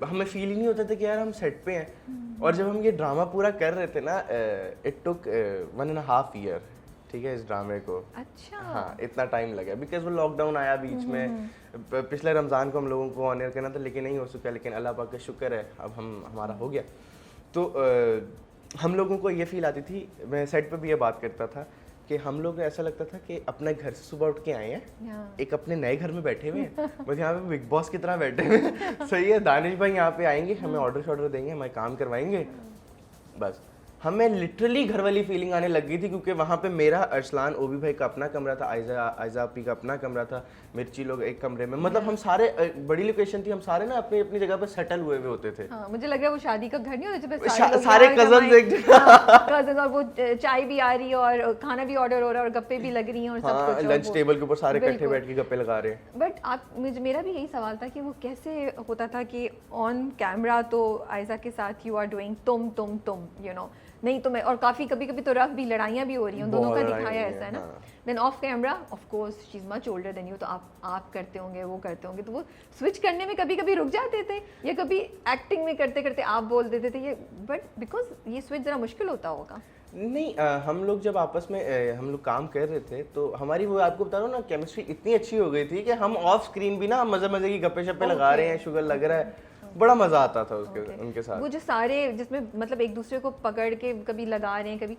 [SPEAKER 1] हमें फील ही नहीं होता था कि यार हम सेट पे हैं। और जब हम ये ड्रामा पूरा कर रहे थे ना, इट टुक 1.5 ईयर, ठीक है, इस ड्रामे को।
[SPEAKER 2] अच्छा,
[SPEAKER 1] हाँ, इतना टाइम लगा बिकॉज वो लॉकडाउन आया बीच में। पिछले रमज़ान को हम लोगों को ऑनर करना था, लेकिन नहीं हो सका, लेकिन अल्लाह पाक का शुक्र है अब हमारा हो गया। तो हम लोगों को ये फील आती थी, मैं सेट पे भी ये बात करता था कि हम लोग ऐसा लगता था कि अपने घर से सुबह उठ के आए हैं, एक अपने नए घर में बैठे हुए हैं, बस यहाँ पे बिग बॉस की तरह बैठे हुए हैं। सही है, दानिश भाई यहाँ पे आएंगे, हमें ऑर्डर देंगे, हमें काम करवाएंगे, बस। हमें लिटरली घर वाली फीलिंग आने लग गई थी, क्योंकि वहाँ पे मेरा, अरसलान ओबी भाई का अपना कमरा था, आयज़ा आपी का अपना कमरा था, मिर्ची लोग एक कमरे में, मतलब हम सारे, बड़ी लोकेशन थी, हम सारे ना अपनी अपनी जगह पे सेटल हुए होते थे।
[SPEAKER 2] हाँ, मुझे लग रहा है वो शादी का घर नहीं होता,
[SPEAKER 1] सारे कजन एक
[SPEAKER 2] कजन, और वो चाय भी आ रही है और खाना भी ऑर्डर हो रहा है और गप्पे भी लग रही हैं और सब कुछ,
[SPEAKER 1] लंच टेबल के ऊपर सारे इकट्ठे बैठ के गप्पे लगा रहे हैं।
[SPEAKER 2] बट आप, मेरा भी यही सवाल था कि वो कैसे होता था कि ऑन कैमरा तो आयज़ा के साथ यू आर डूइंग तुम यू नो, नहीं तो मैं, और काफ़ी कभी कभी तो रफ भी, लड़ाइयाँ भी हो रही हैं, उन दोनों का दिखाया ऐसा है ना। Then off camera of course she is much older than you, तो आप करते होंगे, वो करते होंगे, तो वो स्विच करने में कभी कभी रुक जाते थे, या कभी एक्टिंग में करते करते आप बोल देते थे ये, बट बिकॉज ये स्विच ज़रा मुश्किल होता होगा।
[SPEAKER 1] नहीं, हम लोग जब आपस में हम लोग काम कर रहे थे, तो हमारी, वो आपको बता रहा हूँ ना, केमिस्ट्री इतनी अच्छी हो गई थी कि हम ऑफ स्क्रीन भी ना मज़े मज़े की गप्पे शप्पे लगा रहे हैं, शुगर लग रहा है, बड़ा मजा आता था उनके साथ।
[SPEAKER 2] वो जो सारे, जिसमें मतलब एक दूसरे को पकड़ के कभी लगा रहे हैं,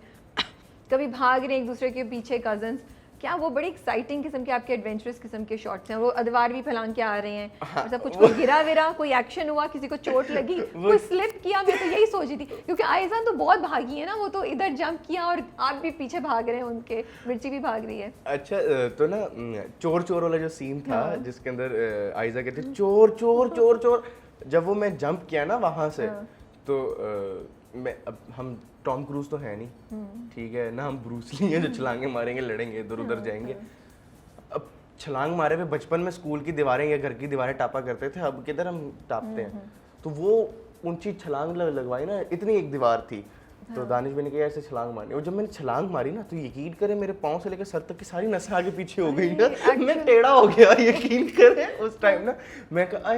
[SPEAKER 2] कभी भाग रहे हैं एक दूसरे के पीछे कजन्स, क्या वो बड़ी एक्साइटिंग किस्म के आपके एडवेंचरस किस्म के शॉट्स हैं। वो अदवार भी फैलान के आ रहे हैं, और सब कुछ, कोई गिरा विरा, कोई एक्शन हुआ, किसी को चोट लगी, कोई स्लिप किया, मैं तो यही सोच रही थी, क्योंकि आयज़ा तो बहुत भागी है ना, वो तो इधर जंप किया और आप भी पीछे भाग रहे हैं उनके, मिर्ची भी भाग रही है।
[SPEAKER 1] अच्छा, तो ना चोर वाला जो सीन था, जिसके अंदर आयज़ा कहती चोर चोर चोर चोर, जब वो मैं जंप किया ना वहाँ से, तो मैं, अब हम टॉम क्रूज तो है नहीं, ठीक है ना, हम ब्रूस ली हैं जो छलांगे मारेंगे, लड़ेंगे, इधर उधर जाएंगे। अब छलांग मारे पे बचपन में स्कूल की दीवारें या घर की दीवारें टापा करते थे, अब किधर हम टापते हैं। तो वो ऊंची छलांग लगवाई ना, इतनी एक दीवार थी, तो दानिश भाई ने कहा ऐसे छलांग मारनी, और जब मैंने छलांग मारी ना, तो यकीन करें मेरे पाँव से लेकर सर तक की सारी नसें आगे पीछे हो गई ना, मैं टेढ़ा हो गया, यकीन करें उस टाइम ना, मैं कहा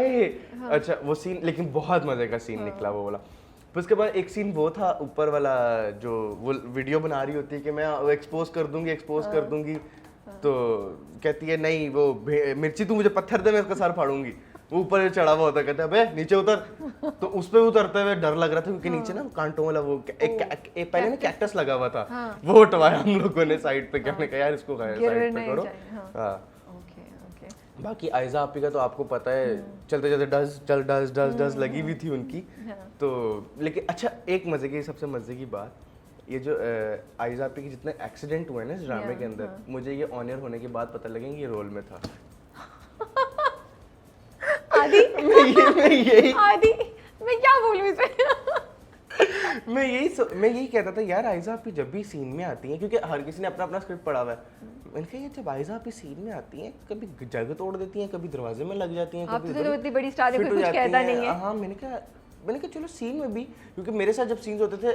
[SPEAKER 1] अच्छा वो सीन, लेकिन बहुत मजे का सीन निकला वो वाला। फिर उसके बाद एक सीन वो था ऊपर वाला, जो वो वीडियो बना रही होती है कि मैं एक्सपोज कर दूंगी, तो कहती है नहीं वो मिर्ची तू मुझे पत्थर दे, मैं उसका सर फाड़ूंगी, वो ऊपर चढ़ा हुआ होता, कहता है अबे नीचे उतर, तो उस पे उतरते हुए डर लग रहा था, क्योंकि नीचे ना कांटों वाला वो एक पहले ना कैक्टस लगा हुआ था, वो उठवाया हम लोगों ने साइड पे, क्या कहा यार इसको साइड पे करो। हाँ, बाकी आयज़ा आपी का तो आपको पता है, चलते चलते डज लगी हुई थी उनकी, तो लेकिन अच्छा, एक मजे की, सबसे मजे की बात, ये जो आयज़ा आपी के जितने एक्सीडेंट हुए ना इस ड्रामे के अंदर, मुझे ये ऑनर होने के बाद पता लगे ये रोल में था। यही
[SPEAKER 2] आदि मैं क्या बोलूं इस पे
[SPEAKER 1] मैं यही कहता था यार आयजा आपकी जब भी सीन में आती हैं, क्योंकि हर किसी ने अपना अपना स्क्रिप्ट पढ़ा हुआ है, मैंने कहा ये जब आयजा आपकी सीन में आती हैं कभी जगह तोड़ देती हैं, कभी दरवाजे में लग जाती हैं,
[SPEAKER 2] आप तो इतनी बड़ी स्टार है, कुछ कहता नहीं है।
[SPEAKER 1] हाँ मैंने कहा चलो सीन में भी, क्योंकि मेरे साथ जब सीन्स होते थे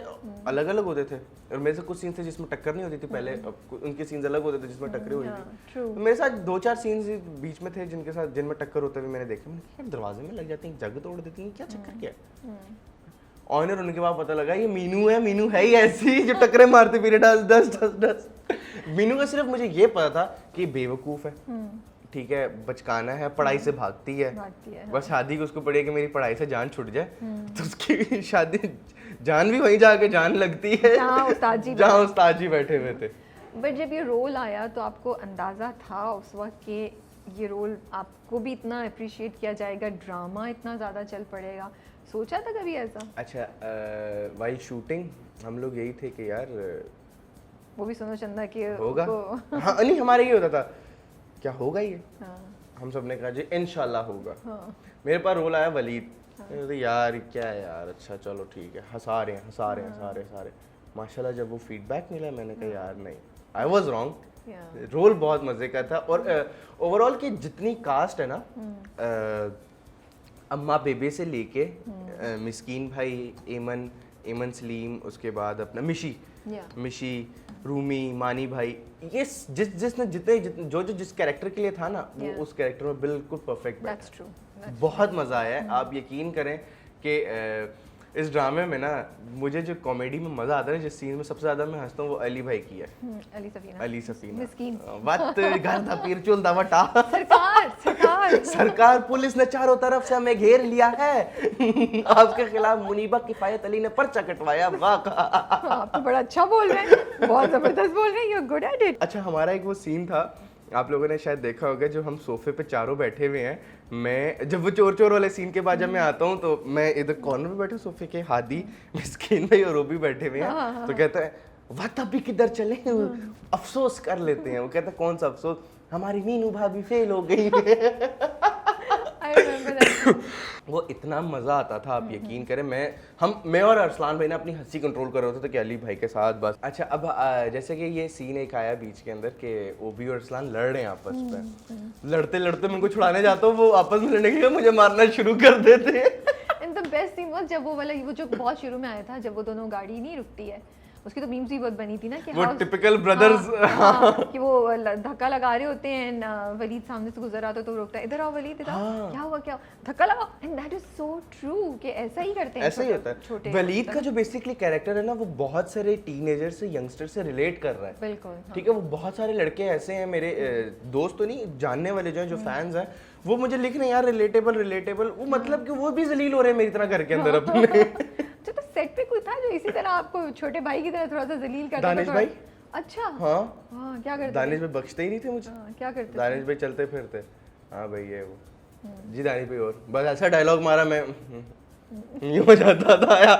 [SPEAKER 1] अलग अलग होते थे, और मेरे से कुछ सीन थे जिसमें टक्कर नहीं होती थी पहले, उनके सीन्स अलग होते थे जिसमें टक्कर होती थी। तो मेरे साथ 2-4 सीन्स बीच में थे जिनमें टक्कर होते हुए मैंने देखे, मैंने कहा दरवाजे में लग जाती हैं, जगह तोड़ देती हैं, क्या चक्कर क्या है। ऑनर उनके बाद पता लगा ये मीनू है ही ऐसी जो टक्करें मारती फिर दस। मीनू का सिर्फ मुझे ये पता था कि बेवकूफ़ है, ठीक है, बचकाना है, पढ़ाई से भागती है, बस शादी को उसको पड़ी है कि मेरी पढ़ाई से जान छूट जाए, तो उसकी शादी जान भी वहीं जाके जान लगती है जहाँ उस्ताद जी बैठे हुए थे।
[SPEAKER 2] बट जब ये रोल आया तो आपको अंदाज़ा था उस वक्त कि ये रोल आपको भी इतना अप्रिशिएट किया जाएगा, ड्रामा इतना ज़्यादा चल पड़ेगा, सोचा था कभी ऐसा?
[SPEAKER 1] अच्छा, वाइल शूटिंग हम लोग यही थे कि यार
[SPEAKER 2] वो भी सोनू चंदा के
[SPEAKER 1] होगा, हाँ नहीं हमारे ये होता था क्या होगा ये, हम सब ने कहा जी इंशाल्लाह होगा। मेरे पास रोल आया वलीद, तो यार क्या है यार, अच्छा चलो ठीक है, हंसा रहे हैं सारे। माशाल्लाह जब वो फीडबैक मिला मैंने कहा यार नहीं, आई वाज रॉन्ग, रोल बहुत मजे का था। और ओवरऑल की जितनी कास्ट है ना, अम्मा बेबे से लेके मिस्कीन भाई, एमन सलीम, उसके बाद अपना मिशी, रूमी, मानी भाई, ये जिसने जिस कैरेक्टर के लिए था ना, वो उस कैरेक्टर में बिल्कुल परफेक्ट बैठा। बहुत मजा आया है। आप यकीन करें कि इस ड्रामे में ना मुझे जो कॉमेडी में मजा आता है, जिस सीन में सबसे ज्यादा मैं हंसता हूँ वो अली भाई की है, अली सफीना
[SPEAKER 2] मिस्कीन
[SPEAKER 1] बात घर था पीर चुल दावटा सरकार पुलिस ने चारों तरफ से हमें घेर लिया है आपके खिलाफ मुनीबा किफायत अली ने पर्चा कटवाया। वाह
[SPEAKER 2] आप तो बड़ा अच्छा बोल रहे हैं, बहुत जबरदस्त बोल रहे हैं, you are good at it.
[SPEAKER 1] अच्छा, हमारा एक वो सीन था, आप लोगों ने शायद देखा होगा, जो हम सोफे पे चारों बैठे हुए हैं, मैं जब वो चोर वाले सीन के बाद जब मैं आता हूँ तो मैं इधर कॉर्नर में बैठा सोफे के, हादी, मिस्कीन भाई और वो भी बैठे हुए हैं, तो कहता है वक्त अभी किधर चले, अफसोस कर लेते हैं। वो कहता है कौन सा अफसोस, हमारी मीनू भाभी फेल हो गई वो इतना मजा आता था, आप यकीन करें, मैं और अरसलान भाई ने अपनी हंसी कंट्रोल कर रहे थे कि अली भाई के साथ बस। अच्छा, अब जैसे कि ये सीन एक आया बीच के अंदर कि ओबी और अरसलान लड़ रहे हैं आपस में, लड़ते मैं उनको छुड़ाने जाता हूँ, वो आपस में लड़ने के लिए मुझे मारना शुरू कर देते हैं।
[SPEAKER 2] And the best scene was जब वो जो बहुत शुरू में आया था, जब वो दोनों गाड़ी नहीं रुकती है, उसकी तो मीम्स भी बहुत बनी थी ना कि
[SPEAKER 1] वो टिपिकल ब्रदर्स
[SPEAKER 2] कि वो धक्का लगा रहे होते हैं, वलीद सामने से गुजर आता तो रोकता है, इधर आओ वलीद, इधर क्या हुआ, धक्का लगाओ, and that is so true कि ऐसा ही करते हैं,
[SPEAKER 1] ऐसा ही होता है। वलीद का जो बेसिकली कैरेक्टर है ना, वो बहुत सारे टीनेजर से, यंगस्टर से रिलेट कर रहा है,
[SPEAKER 2] बिल्कुल,
[SPEAKER 1] ठीक है। वो बहुत सारे लड़के ऐसे हैं, मेरे दोस्त तो नहीं, जानने वाले जो हैं, जो फैंस हैं, वो मुझे लिख रहे हैं यार रिलेटेबल, वो मतलब कि वो भी जलील हो रहे हैं मेरी तरह घर के अंदर अपने।
[SPEAKER 2] तो सेट पे कोई था जो इसी तरह आपको छोटे भाई की तरह थोड़ा सा जलील करता था?
[SPEAKER 1] दानिश भाई।
[SPEAKER 2] अच्छा,
[SPEAKER 1] हाँ
[SPEAKER 2] क्या करते?
[SPEAKER 1] दानिश भाई बख्शते ही नहीं थे मुझे।
[SPEAKER 2] क्या करते?
[SPEAKER 1] दानिश भाई चलते फिरते, हाँ भाई ये वो जी दानिश भाई, और बस ऐसा डायलॉग मारा, मैं यूं हो जाता था यार।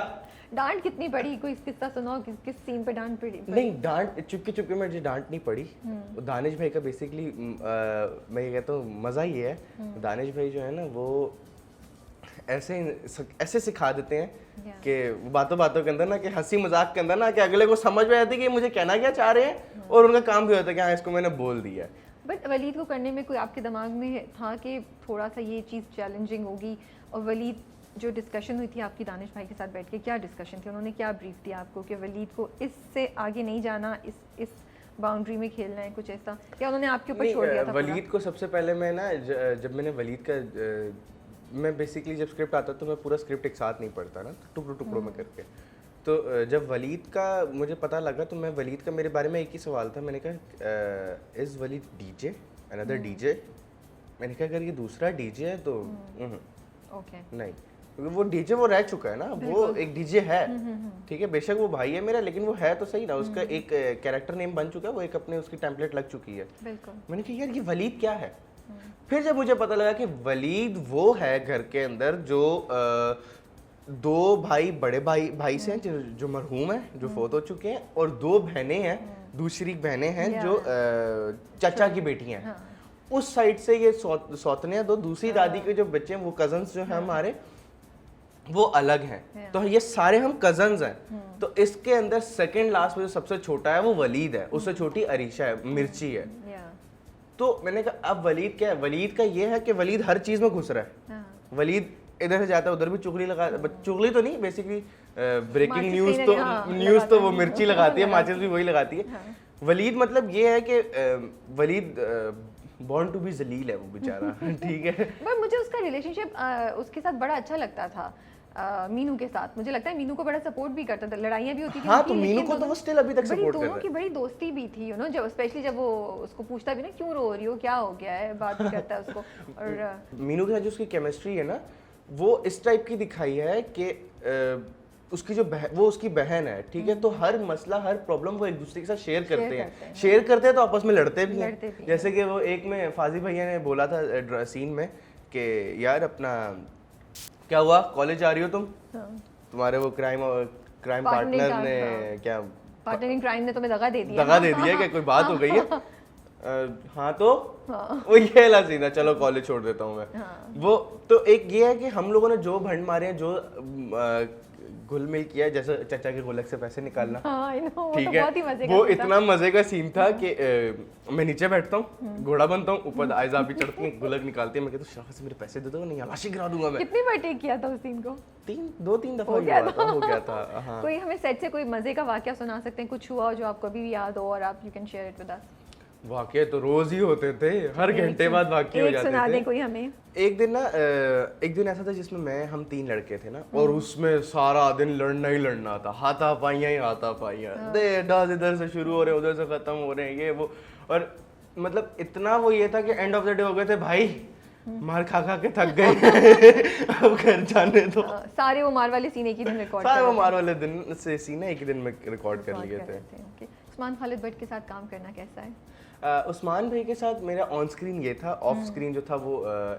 [SPEAKER 2] डांट कितनी पड़ी, कोई किस्सा सुनाओ, किस सीन पे डांट पड़ी?
[SPEAKER 1] नहीं, डांट चुपके में मुझे डांट नहीं पड़ी। दानिश भाई का बेसिकली मैं ये कहता हूँ मजा ये है, दानिश भाई जो है ना वो ऐसे सिखा देते हैं कि बातों के अंदर ना, कि हंसी मजाक के अंदर ना, कि अगले को समझ में आती है कि मुझे कहना क्या चाह रहे हैं, और उनका काम भी होता है कि हाँ इसको मैंने बोल दिया।
[SPEAKER 2] बट वलीद को करने में कोई आपके दिमाग में था कि थोड़ा सा ये चीज़ चैलेंजिंग होगी? और वलीद जो डिस्कशन हुई थी आपकी दानिश भाई के साथ बैठ के, क्या डिस्कशन थी, उन्होंने क्या ब्रीफ दिया आपको कि वलीद को इससे आगे नहीं जाना, इस बाउंड्री में खेलना है, कुछ ऐसा, क्या उन्होंने आपके ऊपर छोड़ दिया था?
[SPEAKER 1] वलीद को सबसे पहले मैं ना, जब मैंने वलीद का, मैं बेसिकली जब स्क्रिप्ट आता तो मैं पूरा स्क्रिप्ट एक साथ नहीं पढ़ता ना, टुकड़ों में करके, तो जब वलीद का मुझे पता लगा तो मैं वलीद का, मेरे बारे में एक ही सवाल था, मैंने कहा is Waleed DJ, another DJ? मैंने कहा अगर ये दूसरा डीजे है तो
[SPEAKER 2] ओके
[SPEAKER 1] नहीं, क्योंकि वो डीजे वो रह चुका है ना, वो एक डीजे है, ठीक है, बेशक वो भाई है मेरा, लेकिन वो है तो सही ना, उसका एक कैरेक्टर नेम बन चुका है, वो एक अपने उसकी टेम्पलेट लग चुकी है। मैंने कहा यार ये वलीद क्या है? फिर जब मुझे पता लगा कि वलीद वो है घर के अंदर जो दो भाई, बड़े भाई से हैं जो मरहूम हैं, जो फौत हो चुके हैं, और दो बहनें हैं, दूसरी बहनें हैं जो चाचा की बेटी हैं, उस साइड से ये सौतनिया दो दूसरी दादी के जो बच्चे हैं वो कजन्स जो हैं हमारे वो अलग हैं। तो ये सारे हम कजन्स हैं। तो इसके अंदर सेकंड लास्ट में जो सबसे छोटा है वो वलीद है, उससे छोटी अरीशा है, मिर्ची है। तो मैंने कहा अब वलीद क्या है, वलीद का ये है कि वलीद हर चीज में घुस रहा है। वलीद इधर से जाता है उधर भी चुगली लगा, चुगली तो नहीं बेसिकली ब्रेकिंग न्यूज तो वो मिर्ची लगाती है, माचिस भी वही लगाती है। वलीद मतलब ये है कि वलीद बॉर्न टू बी जलील है वो बेचारा। ठीक है,
[SPEAKER 2] पर मुझे उसका रिलेशनशिप उसके साथ बड़ा अच्छा लगता था, मीनू के साथ। मुझे लगता है मीनू को बड़ा सपोर्ट भी करता था, लड़ाइयाँ भी होती थी।
[SPEAKER 1] हाँ, तो मीनू को तो वो स्टिल अभी तक सपोर्ट कर रहा है।
[SPEAKER 2] दोनों की बड़ी दोस्ती भी थी, यू नो, जब स्पेशली जब वो उसको पूछता भी ना क्यों रो रही हो, क्या हो गया है, बात भी करता है उसको। और
[SPEAKER 1] मीनू के साथ जो उसकी केमिस्ट्री है ना वो इस टाइप की दिखाई है कि उसकी जो वो उसकी बहन है, ठीक है, तो हर मसला हर प्रॉब्लम वो एक दूसरे के साथ शेयर करते हैं तो आपस में लड़ते भी हैं। जैसे कि वो एक में फाजी भैया ने बोला था सीन में कि यार अपना क्या हुआ, कॉलेज जा रही हो तुम, तुम्हारे वो क्राइम पार्टनर ने क्या पार्टनर इन क्राइम ने तुम्हें दगा दे दिया क्या, कोई बात हो गई है? हाँ तो वो ये ला सीधा, चलो कॉलेज छोड़ देता हूँ मैं। वो तो एक ये है कि हम लोगों ने जो भंड मारे हैं, जो घुल मिल किया, जैसे चचा के गुलक से पैसे निकालना, ठीक है, वो इतना मजे का सीन था कि मैं नीचे बैठता हूँ, घोड़ा बनता हूँ, ऊपर आयजा भी चढ़ती है, गुलक निकालती है, मैं कहता हूँ शाह से मेरे पैसे दे दो, नहीं लाशी गिरा दूंगा मैं।
[SPEAKER 2] कितनी बार टेक किया था उस सीन को?
[SPEAKER 1] 2-3 दफा हो गया था। हाँ।
[SPEAKER 2] कोई हमें सेट से कोई मजे का वाकया सुना सकते हैं, कुछ हुआ जो आपको अभी भी याद हो और आप you can share it with us?
[SPEAKER 1] वाकये तो रोज ही होते थे, हर घंटे बाद वाकये हो जाते थे।
[SPEAKER 2] सुना दें कोई हमें।
[SPEAKER 1] एक दिन ऐसा था जिसमें हम 3 लड़के थे ना, और उसमें सारा दिन लड़ना ही लड़ना था, हाथापाइयां ही हाथापाइयां, डांस इधर से शुरू हो रहे उधर से खत्म हो रहे हैं, ये वो, और मतलब इतना वो ये था कि एंड ऑफ द डे हो गए थे भाई, मार खा खा के थक गए, अब घर जाने दो।
[SPEAKER 2] सारे वो मार वाले सीन एक ही दिन रिकॉर्ड
[SPEAKER 1] सारे वो मार वाले दिन से सीन एक ही दिन में रिकॉर्ड कर लिए थे।
[SPEAKER 2] उस्मान खालिद भट्ट के साथ काम करना कैसा है?
[SPEAKER 1] उस्मान भाई के साथ मेरा ऑन स्क्रीन ये था, ऑफ स्क्रीन जो था वो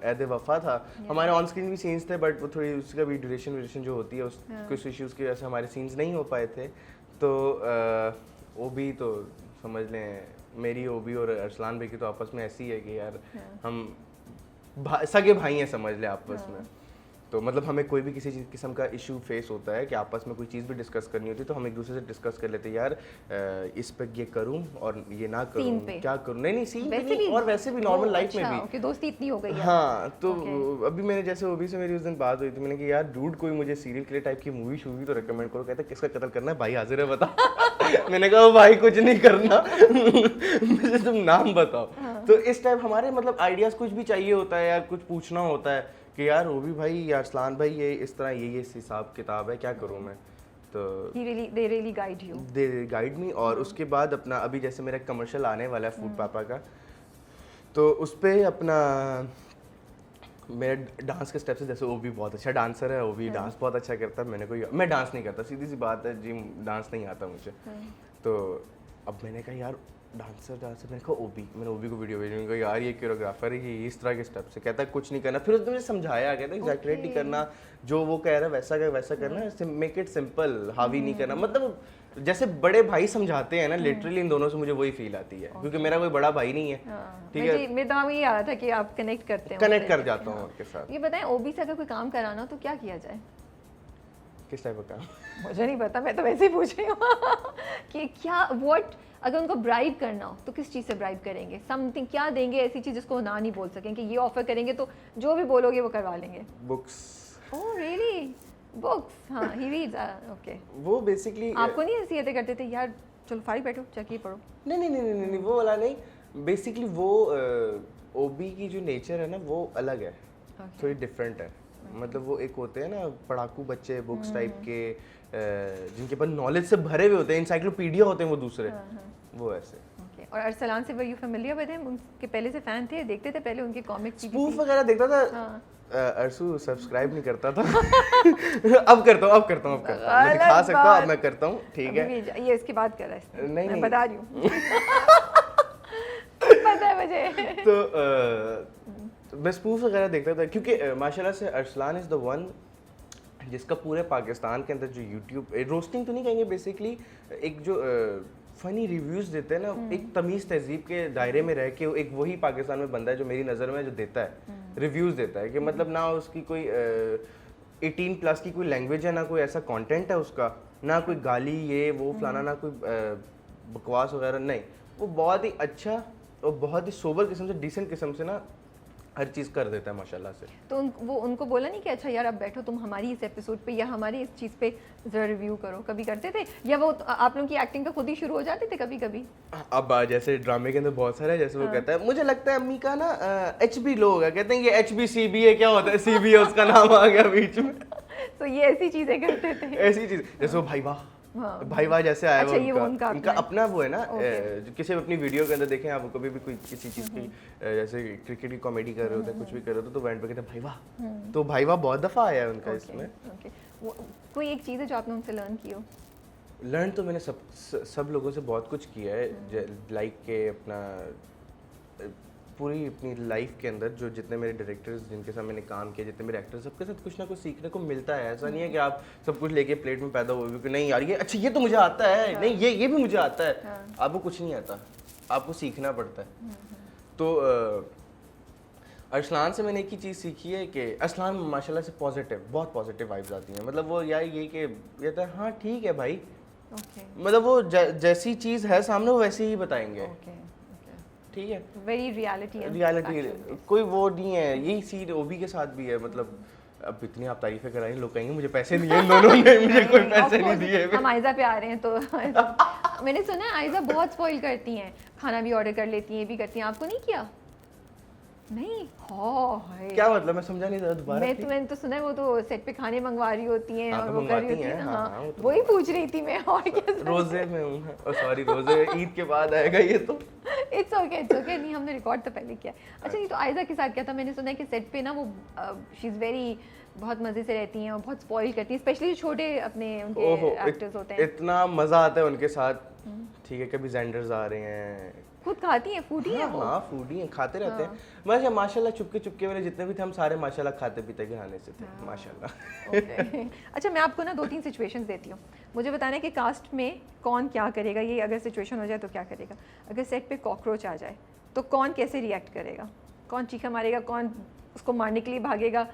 [SPEAKER 1] ऐद वफा था। हमारे ऑन स्क्रीन भी सीन्स थे, बट वो थोड़ी उसका भी ड्यूरेशन जो होती है उस कुछ इश्यूज़ की वजह से हमारे सीन्स नहीं हो पाए थे। तो वो भी तो समझ लें, मेरी ओबी और अरसलान भाई की तो आपस में ऐसी है कि यार हम सगे भाई हैं समझ ले आपस में। तो मतलब हमें कोई भी किसी किस्म का इशू फेस होता है कि आपस में कोई चीज़ भी डिस्कस करनी होती है तो हम एक दूसरे से डिस्कस कर लेते हैं, यार इस पे ये करूं और ये ना करूं, क्या करूं, नहीं सीन पे नहीं, और वैसे भी नॉर्मल लाइफ में भी
[SPEAKER 2] दोस्ती इतनी हो गई है।
[SPEAKER 1] हाँ, तो अभी मैंने जैसे ओबी से मेरी उस दिन बात हुई थी, मैंने कहा यार डूड कोई मुझे सीरियल किलर टाइप की मूवी शूवी तो रिकमेंड करो। कहता किसका कत्ल करना है भाई, हाजिर है बता। मैंने कहा भाई कुछ नहीं करना, मुझे तुम नाम बताओ। तो इस टाइप हमारे मतलब आइडियाज कुछ भी चाहिए होता है या कुछ पूछना होता है कि यार वो भी भाई या अरसलान भाई ये इस तरह ये हिसाब किताब है, क्या करूँ मैं, तो they really guide you, they guide me। और उसके बाद अपना अभी जैसे मेरा कमर्शियल आने वाला है फूड पापा का, तो उस पर अपना मेरे डांस के स्टेप्स से, जैसे वो भी बहुत अच्छा डांसर है, वो भी डांस बहुत अच्छा करता है, मैं डांस नहीं करता, सीधी सी बात है जी, डांस नहीं आता मुझे। तो अब मैंने कहा यार डांसर मैंने कहा मैंने ओबी को वीडियो भेजी, मैंने कहा यार ये कोरियोग्राफर है, ये इस तरह के स्टेप से, कहता है कुछ नहीं करना। फिर उसने मुझे समझाया, कहता है एग्जैक्टली नहीं करना, जो वो कह रहा है वैसा करना, मेक इट सिंपल, हावी नहीं करना। मतलब जैसे बड़े भाई समझाते हैं ना, लिटरली इन दोनों से मुझे वही फील आती है, क्योंकि मेरा कोई बड़ा भाई नहीं है, ठीक है। मेरे दिमाग में ये आ रहा था कि आप कनेक्ट कर जाता हूँ उनके साथ। ये बताएं ओबी से अगर कोई काम कराना तो क्या किया जाए? किस टाइप का काम? मुझे नहीं पता, मैं तो वैसे ही पूछ रही हूँ कि क्या व्हाट अगर उनको ब्राइब करना हो तो किस चीज़ से ब्राइब करेंगे, समथिंग क्या देंगे ऐसी चीज़ जिसको ना नहीं बोल सकें कि ये ऑफर करेंगे तो जो भी बोलोगे वो करवा लेंगे? बुक्स। Oh really? बुक्स? हाँ, ही रीड्स, ओके। वो बेसिकली आपको नहीं ऐसी करते थे यार चलो फारिग बैठो चकिए पढ़ो? नहीं, वो वाला नहीं, बेसिकली वो ओबी की जो नेचर है ना वो अलग है, थोड़ी डिफरेंट है। मतलब वो एक होते हैं ना पढ़ाकू बच्चे, बुक्स टाइप के, जिनके पास नॉलेज से भरे हुए होते हैं, इंसाइक्लोपीडिया होते हैं वो दूसरे, वो ऐसे। ओके। और अरसलान से were you familiar with him? उनके पहले से फैन थे, देखते थे पहले उनके कॉमिक्स, स्पूफ वगैरह देखता था। अरसू सब्सक्राइब नहीं करता था। अब करता हूँ मैं दिखा सकता हूँ, अब मैं करता हूँ, ठीक है। ये इसकी बात कर रहा है, नहीं बता रही हूँ। पता है मुझे। तो मैं स्पूफ वगैरह देखता था, क्योंकि माशाल्लाह से अरसलान इज़ द वन जिसका पूरे पाकिस्तान के अंदर जो यूट्यूब रोस्टिंग तो नहीं कहेंगे, बेसिकली एक जो फनी रिव्यूज देते हैं ना, एक तमीज़ तहजीब के दायरे में रह के एक वही पाकिस्तान में बंदा है जो मेरी नज़र में जो देता है रिव्यूज़ देता है कि मतलब ना उसकी कोई 18+ की कोई लैंग्वेज है, ना कोई ऐसा कंटेंट है उसका, ना कोई गाली ये वो फलाना, ना कोई बकवास वगैरह, नहीं, वो बहुत ही अच्छा और बहुत ही सोबर किस्म से, डिसेंट किस्म से ना हर चीज़ कर देता है माशाल्लाह से।
[SPEAKER 2] तो वो उनको बोला नहीं कि अच्छा यार अब बैठो तुम हमारी इस एपिसोड पे या हमारी इस चीज़ पे ज़रा रिव्यू करो, कभी करते थे या वो आप लोगों की एक्टिंग पे खुद ही शुरू हो जाते थे कभी कभी?
[SPEAKER 1] अब जैसे ड्रामे के अंदर बहुत सारे, जैसे वो कहता है, मुझे लगता है अम्मी का ना HB लोग है, कहते हैं ये HBCBA क्या होता है, CBA उसका नाम आ गया बीच में।
[SPEAKER 2] तो ये ऐसी चीज़ें करते थे,
[SPEAKER 1] ऐसी चीज़, जैसे वो भाई वाह, भाई वाह जैसे आया
[SPEAKER 2] अच्छा,
[SPEAKER 1] वो
[SPEAKER 2] उनका
[SPEAKER 1] अपना वो है ना, किसी अपनी वीडियो के अंदर देखें आप, कभी भी कोई किसी चीज़ की जैसे क्रिकेट की कॉमेडी कर रहे होते हैं, कुछ भी कर रहे होते तो एंड पे कहते हैं भाई वाह, तो भाई वाह बहुत दफ़ा आया है उनका इसमें।
[SPEAKER 2] कोई एक चीज़ है जो आपने उनसे लर्न की हो?
[SPEAKER 1] लर्न तो मैंने सब लोगों से बहुत कुछ किया है, लाइक के अपना पूरी अपनी लाइफ के अंदर जो जितने मेरे डायरेक्टर्स जिनके साथ मैंने काम किया, जितने मेरे एक्टर्स, सबके साथ कुछ ना कुछ सीखने को मिलता है। ऐसा नहीं है कि आप सब कुछ लेके प्लेट में पैदा हो कि नहीं यार ये अच्छा ये तो मुझे आता है, नहीं ये भी मुझे आता है, आपको कुछ नहीं आता, आपको सीखना पड़ता है। तो अरसलान से मैंने एक ही चीज़ सीखी है कि अरसलान माशाल्लाह से पॉजिटिव, बहुत पॉजिटिव वाइब्स आती हैं, मतलब वो यार ये कि ये तो हाँ ठीक है भाई, मतलब वो जैसी चीज़ है सामने वो वैसे ही बताएंगे, ठीक है,
[SPEAKER 2] वेरी
[SPEAKER 1] रियलिटी कोई वो नहीं है। यही सीन ओबी के साथ भी है, मतलब अब इतनी आप तारीफें कराएं, लोग कहेंगे मुझे पैसे नहीं है इन दोनों ने, मुझे कोई पैसे नहीं दिए।
[SPEAKER 2] हम आयजा पे आ रहे हैं तो मैंने सुना है आयजा बहुत स्पॉइल करती हैं, खाना भी ऑर्डर कर लेती हैं, ये भी करती हैं, आपको नहीं किया? नहीं,
[SPEAKER 1] क्या मतलब, मैं समझा नहीं था दोबारा।
[SPEAKER 2] मैंने तो सुना है वो तो सेट पे खाने मंगवा रही होती हैं और वो कर रही होती हैं, हाँ वही पूछ रही थी मैं। और क्या
[SPEAKER 1] रोजे में हूँ, सॉरी रोजे ईद के बाद आएगा ये तो।
[SPEAKER 2] इट्स ओके नहीं, हमने रिकॉर्ड तो पहले किया। अच्छा नहीं, तो आयजा के साथ क्या था, मैंने सुना है कि सेट पे ना वो शी इज़ वेरी बहुत मज़े से रहती हैं और बहुत स्पॉइल करती हैं, स्पेशली छोटे अपने उनके एक्टर्स होते हैं,
[SPEAKER 1] इतना मज़ा आता है उनके साथ, ठीक है, कभी जेंडर्स आ रहे हैं,
[SPEAKER 2] खुद खाती हैं, फूडी हैं वो?
[SPEAKER 1] हाँ फूडी हैं, खाते रहते हैं। वैसे माशाल्लाह चुपके वाले जितने भी थे हम सारे माशाल्लाह खाते पीते घराने से थे, माशाल्लाह।
[SPEAKER 2] अच्छा मैं आपको ना 2-3 सिचुएशंस देती हूँ, मुझे बताना है कि कास्ट में कौन क्या करेगा, ये अगर सिचुएशन हो जाए तो क्या करेगा। अगर सेट पे कॉकरोच आ जाए तो कौन कैसे रिएक्ट करेगा, कौन चीखा मारेगा, कौन उसको मारने के लिए भागेगा,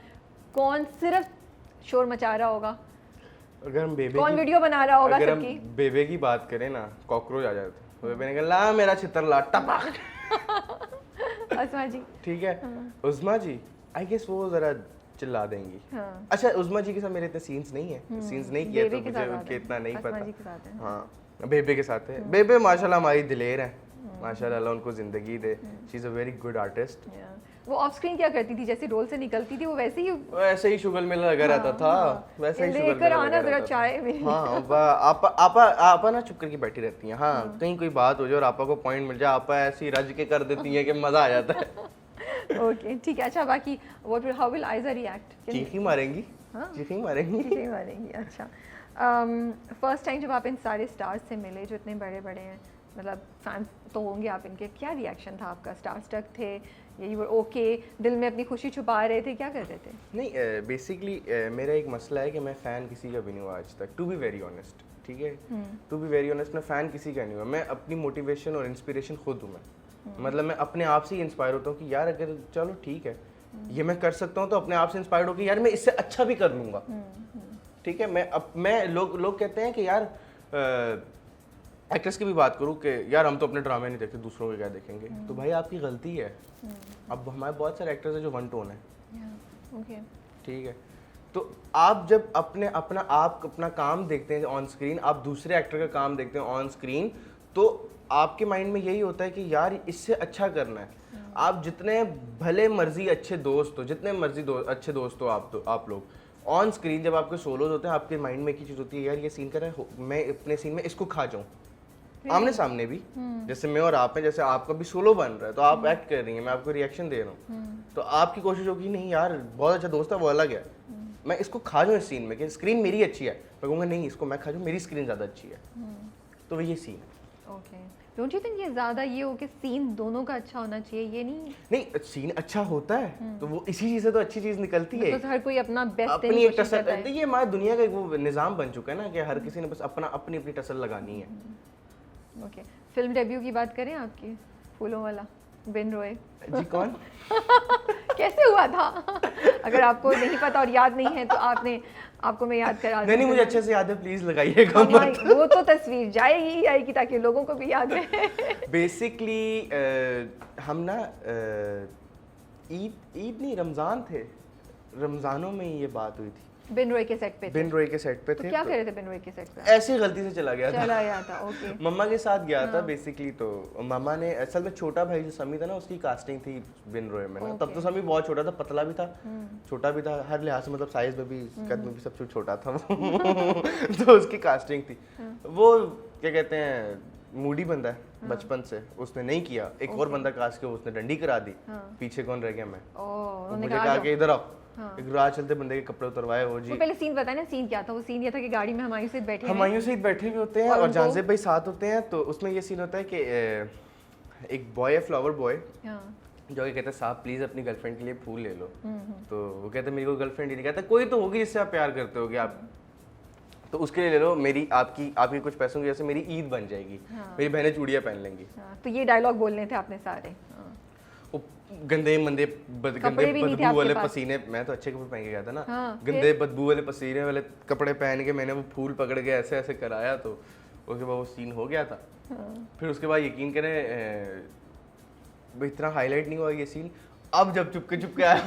[SPEAKER 2] कौन सिर्फ शोर मचा रहा होगा,
[SPEAKER 1] अगर हम बेबे
[SPEAKER 2] कौन वीडियो बना रहा होगा
[SPEAKER 1] सबकी? अगर हम बेबे की बात करें ना, कॉकरोच आ जाए तो बेबे ने कहा ला मेरा छितर ला टपक।
[SPEAKER 2] उस्मा जी
[SPEAKER 1] ठीक है, उस्मा जी आई गेस वो जरा चिल्ला देंगी। अच्छा उस्मा जी के साथ मेरे इतने सीन्स नहीं है, सीन्स नहीं किए तो मुझे उनके इतना नहीं पता। हाँ बेबे के साथ है, बेबे माशाल्लाह हमारी दिलेर है, माशाल्लाह अल्लाह उनको जिंदगी दे, she is a very good artist.
[SPEAKER 2] वो ऑफ स्क्रीन क्या करती थी, जैसे रोल से निकलती थी वो वैसे ही
[SPEAKER 1] शुगल मेला लगा रहता था, वैसे ही शुगल
[SPEAKER 2] लेकर आना जरा चाय मेरी।
[SPEAKER 1] हाँ आपा ना चुप करके बैठी रहती हैं, हाँ कहीं कोई बात हो जाए और आपा को पॉइंट मिल जाए, आपा ऐसी रज के कर देती हैं कि मजा आ जाता है।
[SPEAKER 2] ओके ठीक है। अच्छा बाकी हाउ विल आयजा रिएक्ट?
[SPEAKER 1] चीखी मारेंगी, चीखी मारेंगी।
[SPEAKER 2] अच्छा फर्स्ट टाइम जब आप इन सारे स्टार्स से मिले जो इतने बड़े बड़े हैं, मतलब फैंस तो होंगे आप इनके, क्या रिएक्शन था आपका? स्टार स्टक थे या यू वर ओके, दिल में अपनी खुशी छुपा रहे थे, क्या कर रहे थे?
[SPEAKER 1] नहीं बेसिकली मेरा एक मसला है कि मैं फ़ैन किसी का भी नहीं हुआ आज तक, टू बी वेरी ऑनेस्ट, ठीक है, टू बी वेरी ऑनेस्ट, मैं फ़ैन किसी का नहीं हुआ, मैं अपनी मोटिवेशन और इंस्पिरेशन खुद हूँ मैं, मतलब मैं अपने आप से ही इंस्पायर होता हूँ कि यार अगर चलो ठीक है ये मैं कर सकता हूँ तो अपने आप से इंस्पायर्ड होकर यार मैं इससे अच्छा भी कर लूँगा, ठीक है। मैं लोग कहते हैं कि यार एक्ट्रेस की भी बात करूँ कि यार हम तो अपने ड्रामे नहीं देखते, दूसरों के क्या देखेंगे, तो भाई आपकी गलती है। अब हमारे बहुत सारे एक्टर्स हैं जो वन टोन है, ठीक है, तो आप जब अपना काम देखते हैं ऑन स्क्रीन, आप दूसरे एक्टर का काम देखते हैं ऑन स्क्रीन, तो आपके माइंड में यही होता है कि यार इससे अच्छा करना है। आप जितने भले मर्जी अच्छे दोस्त हो, जितने मर्जी अच्छे दोस्त हो आप लोग, ऑन स्क्रीन जब आपके सोलोज होते हैं आपके माइंड में एक ही चीज़ होती है, यार ये सीन कर रहा है, मैं अपने सीन में इसको खा जाऊँ, आमने सामने भी, जैसे मैं और आप हैं, जैसे आपका भी सोलो बन रहा है तो आप एक्ट कर रही हैं, मैं आपको रिएक्शन दे रहा हूँ, तो आपकी कोशिश होगी नहीं यार बहुत अच्छा दोस्त है वो अलग है, मैं इसको खा जाऊँ इस सीन में कि स्क्रीन मेरी अच्छी है, मैं कहूँगा नहीं इसको मैं खा जाऊँ, मेरी स्क्रीन ज़्यादा अच्छी है, तो वो ये सीन है।
[SPEAKER 2] ओके, डोंट यू थिंक ये ज़्यादा ये हो कि सीन दोनों का अच्छा होना चाहिए? ये नहीं
[SPEAKER 1] सीन अच्छा होता है तो वो इसी चीज़ से तो अच्छी चीज़ निकलती है,
[SPEAKER 2] तो हर कोई अपना बेस्ट
[SPEAKER 1] अपनी एक टसल, देखिए हमारी दुनिया का वो निज़ाम बन चुका है ना कि हर किसी ने बस अपनी टसल लगानी है,
[SPEAKER 2] ओके, फिल्म डेब्यू की बात करें आपकी, फूलों वाला, बिन रोए
[SPEAKER 1] जी कौन
[SPEAKER 2] कैसे हुआ था? अगर आपको नहीं पता और याद नहीं है तो आपको मैं याद करा दूं।
[SPEAKER 1] नहीं मुझे अच्छे से याद है, प्लीज लगाइएगा मत।
[SPEAKER 2] वो तो तस्वीर जाएगी ही आएगी ताकि लोगों को भी याद रहे।
[SPEAKER 1] बेसिकली हम ना ईद नहीं रमज़ान थे, रमज़ानों में ये बात हुई थी।
[SPEAKER 2] बिन रोए के सेट पे थे?
[SPEAKER 1] बिन रोए के सेट पे थे।
[SPEAKER 2] क्या कर रहे थे बिन रोए के सेट पे?
[SPEAKER 1] ऐसे गलती से चला गया था।
[SPEAKER 2] ओके।
[SPEAKER 1] मम्मा के साथ गया था बेसिकली, तो मम्मा ने असल में छोटा भाई जो समी था ना उसकी कास्टिंग थी बिन रोए में ना। तब तो समी बहुत छोटा था, पतला भी था, छोटा भी था हर लिहाज से, मतलब साइज में भी, कद में भी सब कुछ छोटा था तो उसकी कास्टिंग थी। वो क्या कहते हैं मूडी बंदा है बचपन से, उसने नहीं किया। एक और बंदा कास्ट के उसने डंडी करा दी। पीछे कौन रह गया? मैं। मुझे कहा कि इधर आओ। एक राह चलते बंदे के कपड़े उतरवाए वो जी।
[SPEAKER 2] वो पहले सीन बताया ना, सीन क्या था? वो सीन ये था कि गाड़ी में हमायूं सईद बैठे
[SPEAKER 1] हुए होते हैं और जानजेब भाई साथ होते हैं। तो उसमें ये सीन होता है कि एक बॉय है, फ्लावर बॉय, जो कि कहता है साहब प्लीज अपनी गर्लफ्रेंड के लिए फूल ले लो। तो वो कहता है मेरी कोई गर्लफ्रेंड ही नहीं। कहता कोई तो होगी जिससे आप प्यार करते होगे आप, तो उसके लिए ले लो, मेरी आपकी कुछ पैसों की वजह से मेरी ईद बन जाएगी। मेरी बहनें चूड़ियां पहन लेंगी।
[SPEAKER 2] तो ये डायलॉग बोलने थे आपने सारे।
[SPEAKER 1] गंदे बदबू वाले पसीने, मैं तो अच्छे कपड़े पहन के गया था ना। गंदे बदबू वाले पसीने वाले कपड़े पहन के मैंने वो फूल पकड़ के ऐसे ऐसे कराया, तो उसके बाद वो सीन हो गया था। फिर उसके बाद यकीन करें इतना हाईलाइट नहीं हुआ ये सीन। अब जब चुपके आया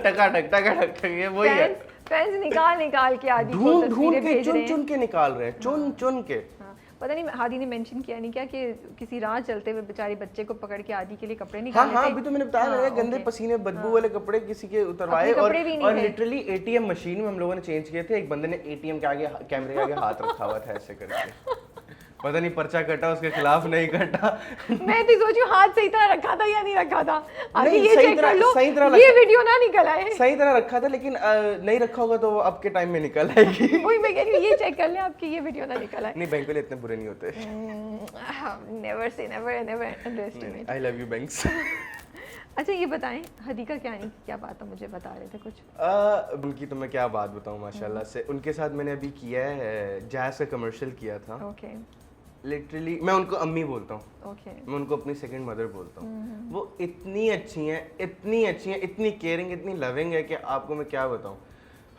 [SPEAKER 1] टका ये वही है,
[SPEAKER 2] फैंस निकाल के आदि को
[SPEAKER 1] ढूंढ के चुन के निकाल रहे हैं, चुन के।
[SPEAKER 2] पता नहीं हादी ने मेंशन किया नहीं क्या कि किसी राह चलते हुए बेचारे बच्चे को पकड़ के आदी के लिए कपड़े निकाले थे।
[SPEAKER 1] अभी तो मैंने बताया ना, गंदे पसीने बदबू वाले कपड़े किसी के उतरवाए, और लिटरली एटीएम मशीन में हम लोगों ने चेंज किए थे। एक बंदे ने एटीएम के आगे कैमरे के आगे हाथ रखा हुआ था ऐसे करके, पता नहीं पर्चा कटा उसके खिलाफ नहीं कटा।
[SPEAKER 2] मैं तो सोचूं हाथ सही तरह रखा था या नहीं रखा था।
[SPEAKER 1] नहीं, ये सही तरह
[SPEAKER 2] ये वीडियो ना निकल आए।
[SPEAKER 1] सही तरह रखा था, लेकिन नहीं रखा होगा तो अब के टाइम में निकल आएगी।
[SPEAKER 2] वही मैं कह रही हूं, ये चेक कर ले आपकी ये वीडियो ना निकल आए।
[SPEAKER 1] नहीं, बैंक वाले इतने बुरे नहीं होते।
[SPEAKER 2] Never say never underestimate.
[SPEAKER 1] I love you banks.
[SPEAKER 2] अच्छा ये बताएं, हदीका क्या नहीं क्या बात है, मुझे बता रहे थे कुछ।
[SPEAKER 1] उनकी तो मैं क्या बात बताऊं, माशाल्लाह से उनके साथ मैंने अभी किया है, जैज़ का कमर्शियल किया था।
[SPEAKER 2] ओके।
[SPEAKER 1] लिटरली मैं उनको अम्मी बोलता हूँ।
[SPEAKER 2] okay.
[SPEAKER 1] मैं उनको अपनी सेकंड मदर बोलता हूँ। वो इतनी अच्छी हैं, इतनी केयरिंग, इतनी लविंग है कि आपको मैं क्या बताऊँ।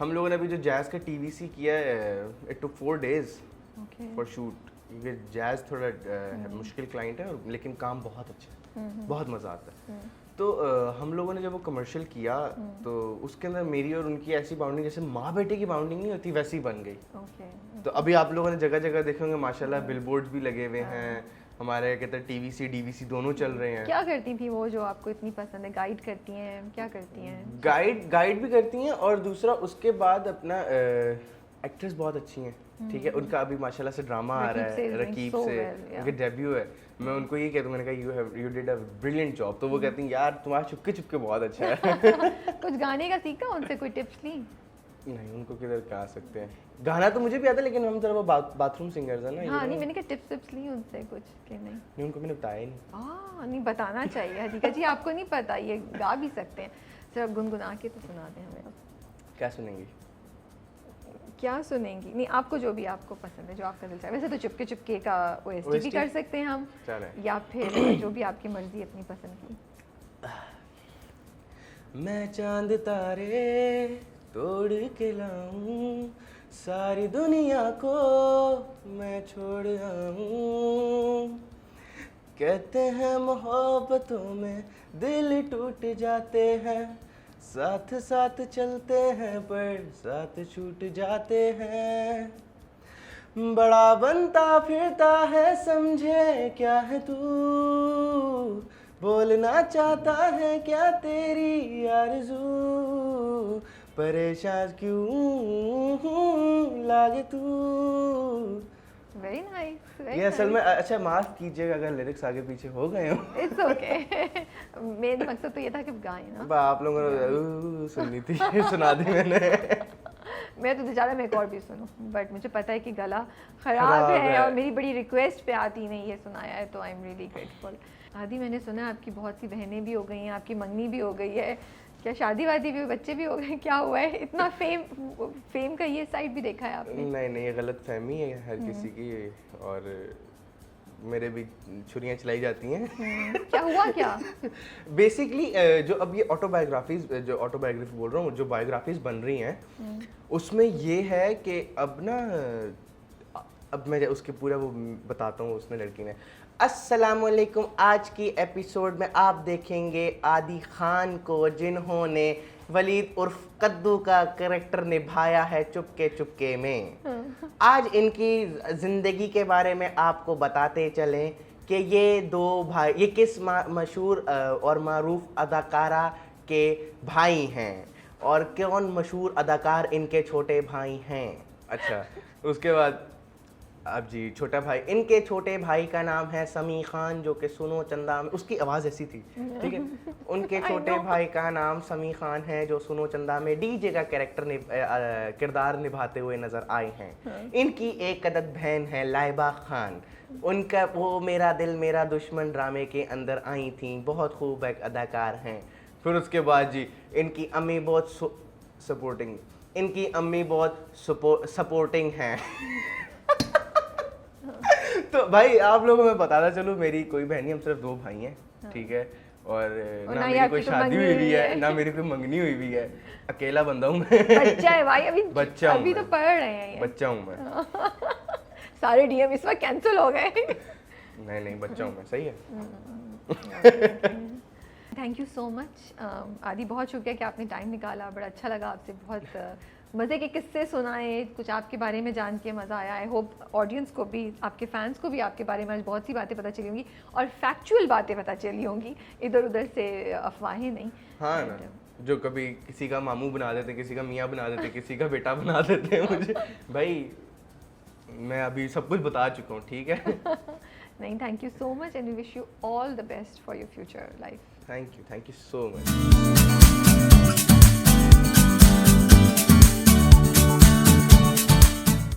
[SPEAKER 1] हम लोगों ने अभी जो जैज़ का टीवीसी किया है, it took 4 days for shoot, क्योंकि जैज़ थोड़ा मुश्किल क्लाइंट है, लेकिन काम बहुत अच्छा है, बहुत मज़ा आता है। तो हम लोगों ने जब वो कमर्शियल किया तो उसके अंदर मेरी और उनकी ऐसी बाउंडिंग जैसे माँ बेटे की बाउंडिंग नहीं होती वैसी बन गई। तो अभी आप लोगों ने जगह जगह देखे होंगे माशाल्लाह, बिलबोर्ड्स भी लगे हुए हैं हमारे, कहते हैं टीवीसी डीवीसी दोनों चल रहे हैं।
[SPEAKER 2] क्या करती थी वो जो आपको इतनी पसंद है? गाइड करती हैं, क्या करती हैं?
[SPEAKER 1] गाइड भी करती हैं, और दूसरा उसके बाद अपना एक्ट्रेस बहुत अच्छी हैं, ठीक है। उनका अभी माशाल्लाह से ड्रामा आ रहा है रकीब से, उनके डेब्यू है। मैं उनको ये कहता हूँ, मैंने कहा you did a brilliant job. तो वो कहती हैं यार तुम्हारा चुपके बहुत अच्छा है।
[SPEAKER 2] कुछ गाने का सीखा उनसे, कोई टिप्स ली?
[SPEAKER 1] नहीं, उनको किधर कहा सकते हैं, गाना तो मुझे भी आता है, लेकिन हम जरा वो बाथरूम सिंगर्स है ना।
[SPEAKER 2] हाँ, नहीं मैंने कहा टिप्स ली उनसे कुछ कि नहीं?
[SPEAKER 1] उनको मैंने बताया ही नहीं।
[SPEAKER 2] नहीं बताना चाहिए हदीका जी, आपको नहीं पता, ये गा भी सकते हैं। सिर्फ गुनगुना के तो सुना दें हमें।
[SPEAKER 1] क्या सुनेंगी?
[SPEAKER 2] क्या सुनेंगी? नहीं, आपको जो भी आपको पसंद है, जो आपका दिल चाहे। वैसे तो चुपके का OST भी कर सकते हैं हम, या फिर जो भी आपकी मर्जी अपनी पसंद की।
[SPEAKER 1] मैं चांद तारे तोड़ के लाऊं, सारी दुनिया को मैं छोड़ आऊं। कहते हैं मोहब्बतों में दिल टूट जाते हैं, साथ साथ चलते हैं पर साथ छूट जाते हैं। बड़ा बनता फिरता है समझे क्या है तू, बोलना चाहता है क्या तेरी आरज़ू, परेशान क्यों लागे तू।
[SPEAKER 2] Very nice.
[SPEAKER 1] ये असल में, अच्छा माफ कीजिएगा अगर लिरिक्स आगे पीछे हो गए हो।
[SPEAKER 2] It's okay. मेन मकसद तो ये था कि गाएं ना।
[SPEAKER 1] आप लोगों ने सुननी थी, सुना दी मैंने।
[SPEAKER 2] मैं तो चाह रहा मैं एक और भी सुनूं, बट मुझे पता है कि गला खराब है और मेरी बड़ी रिक्वेस्ट पे आती नहीं ये सुनाया है, तो आई एम रियली ग्रेटफुल। आदि मैंने सुना आपकी बहुत सी बहनें भी हो गई हैं, आपकी मंगनी भी हो गई है, क्या शादी वादी भी, बच्चे भी हो गए, क्या हुआ है? इतना फेम का ये साइड भी देखा है आपने?
[SPEAKER 1] नहीं, ये गलत फहमी है हर किसी की, और मेरे भी छुरियाँ चलाई जाती हैं।
[SPEAKER 2] क्या हुआ क्या?
[SPEAKER 1] बेसिकली जो अब ये ऑटोबायोग्राफी बोल रहा हूँ, जो बायोग्राफीज बन रही हैं उसमें ये है कि अब मैं उसके पूरा वो बताता हूँ। उसने लड़की ने अस्सलामुअलैकुम, आज की एपिसोड में आप देखेंगे आदि खान को, जिन्होंने वलीद उर्फ कद्दू का कैरेक्टर निभाया है चुपके चुपके में। आज इनकी ज़िंदगी के बारे में आपको बताते चलें कि ये दो भाई, ये किस मशहूर और मारूफ अदाकारा के भाई हैं और कौन मशहूर अदाकार इनके छोटे भाई हैं। अच्छा, उसके बाद अब जी छोटा भाई, इनके छोटे भाई का नाम है समी खान, जो कि सुनो चंदा में, उसकी आवाज़ ऐसी थी, ठीक है। उनके छोटे भाई का नाम समी खान है, जो सुनो चंदा में डीजे का किरदार निभाते हुए नज़र आए हैं। इनकी एक अदद बहन है लाइबा खान, उनका वो मेरा दिल मेरा दुश्मन ड्रामे के अंदर आई थी, बहुत खूब एक अदाकार हैं। फिर उसके बाद जी इनकी अम्मी बहुत सपोर्टिंग हैं। तो भाई आप लोगों को मैं बताना चलूँ, मेरी कोई बहन नहीं, हम सिर्फ 2 भाई हैं, ठीक है। और ना मेरी कोई शादी हुई भी है, ना मेरी कोई मंगनी हुई भी है, अकेला बंदा हूँ मैं।
[SPEAKER 2] बच्चा है भाई, अभी तो पढ़ रहे हैं,
[SPEAKER 1] बच्चा हूँ मैं।
[SPEAKER 2] सारे डीएम इस वक्त कैंसिल हो गए।
[SPEAKER 1] नहीं बच्चा हूँ मैं, सही है।
[SPEAKER 2] थैंक यू सो मच आदि, बहुत शुक्रिया कि आपने टाइम निकाला, बड़ा अच्छा लगा आपसे, बहुत मज़े के किस्से सुनाए, कुछ आपके बारे में जान के मज़ा आया। आई होप ऑडियंस को भी, आपके फैंस को भी आपके बारे में आज बहुत सी बातें पता चली होंगी और फैक्चुअल बातें पता चली होंगी, इधर उधर से अफवाहें नहीं।
[SPEAKER 1] हाँ ना, जो कभी किसी का मामू बना देते, किसी का मियाँ बना देते, किसी का बेटा बना देते हैं मुझे। भाई मैं अभी सब कुछ बता चुका हूँ, ठीक है।
[SPEAKER 2] नहीं, thank you so much and we wish you all the best for your future life.
[SPEAKER 1] Thank you so much.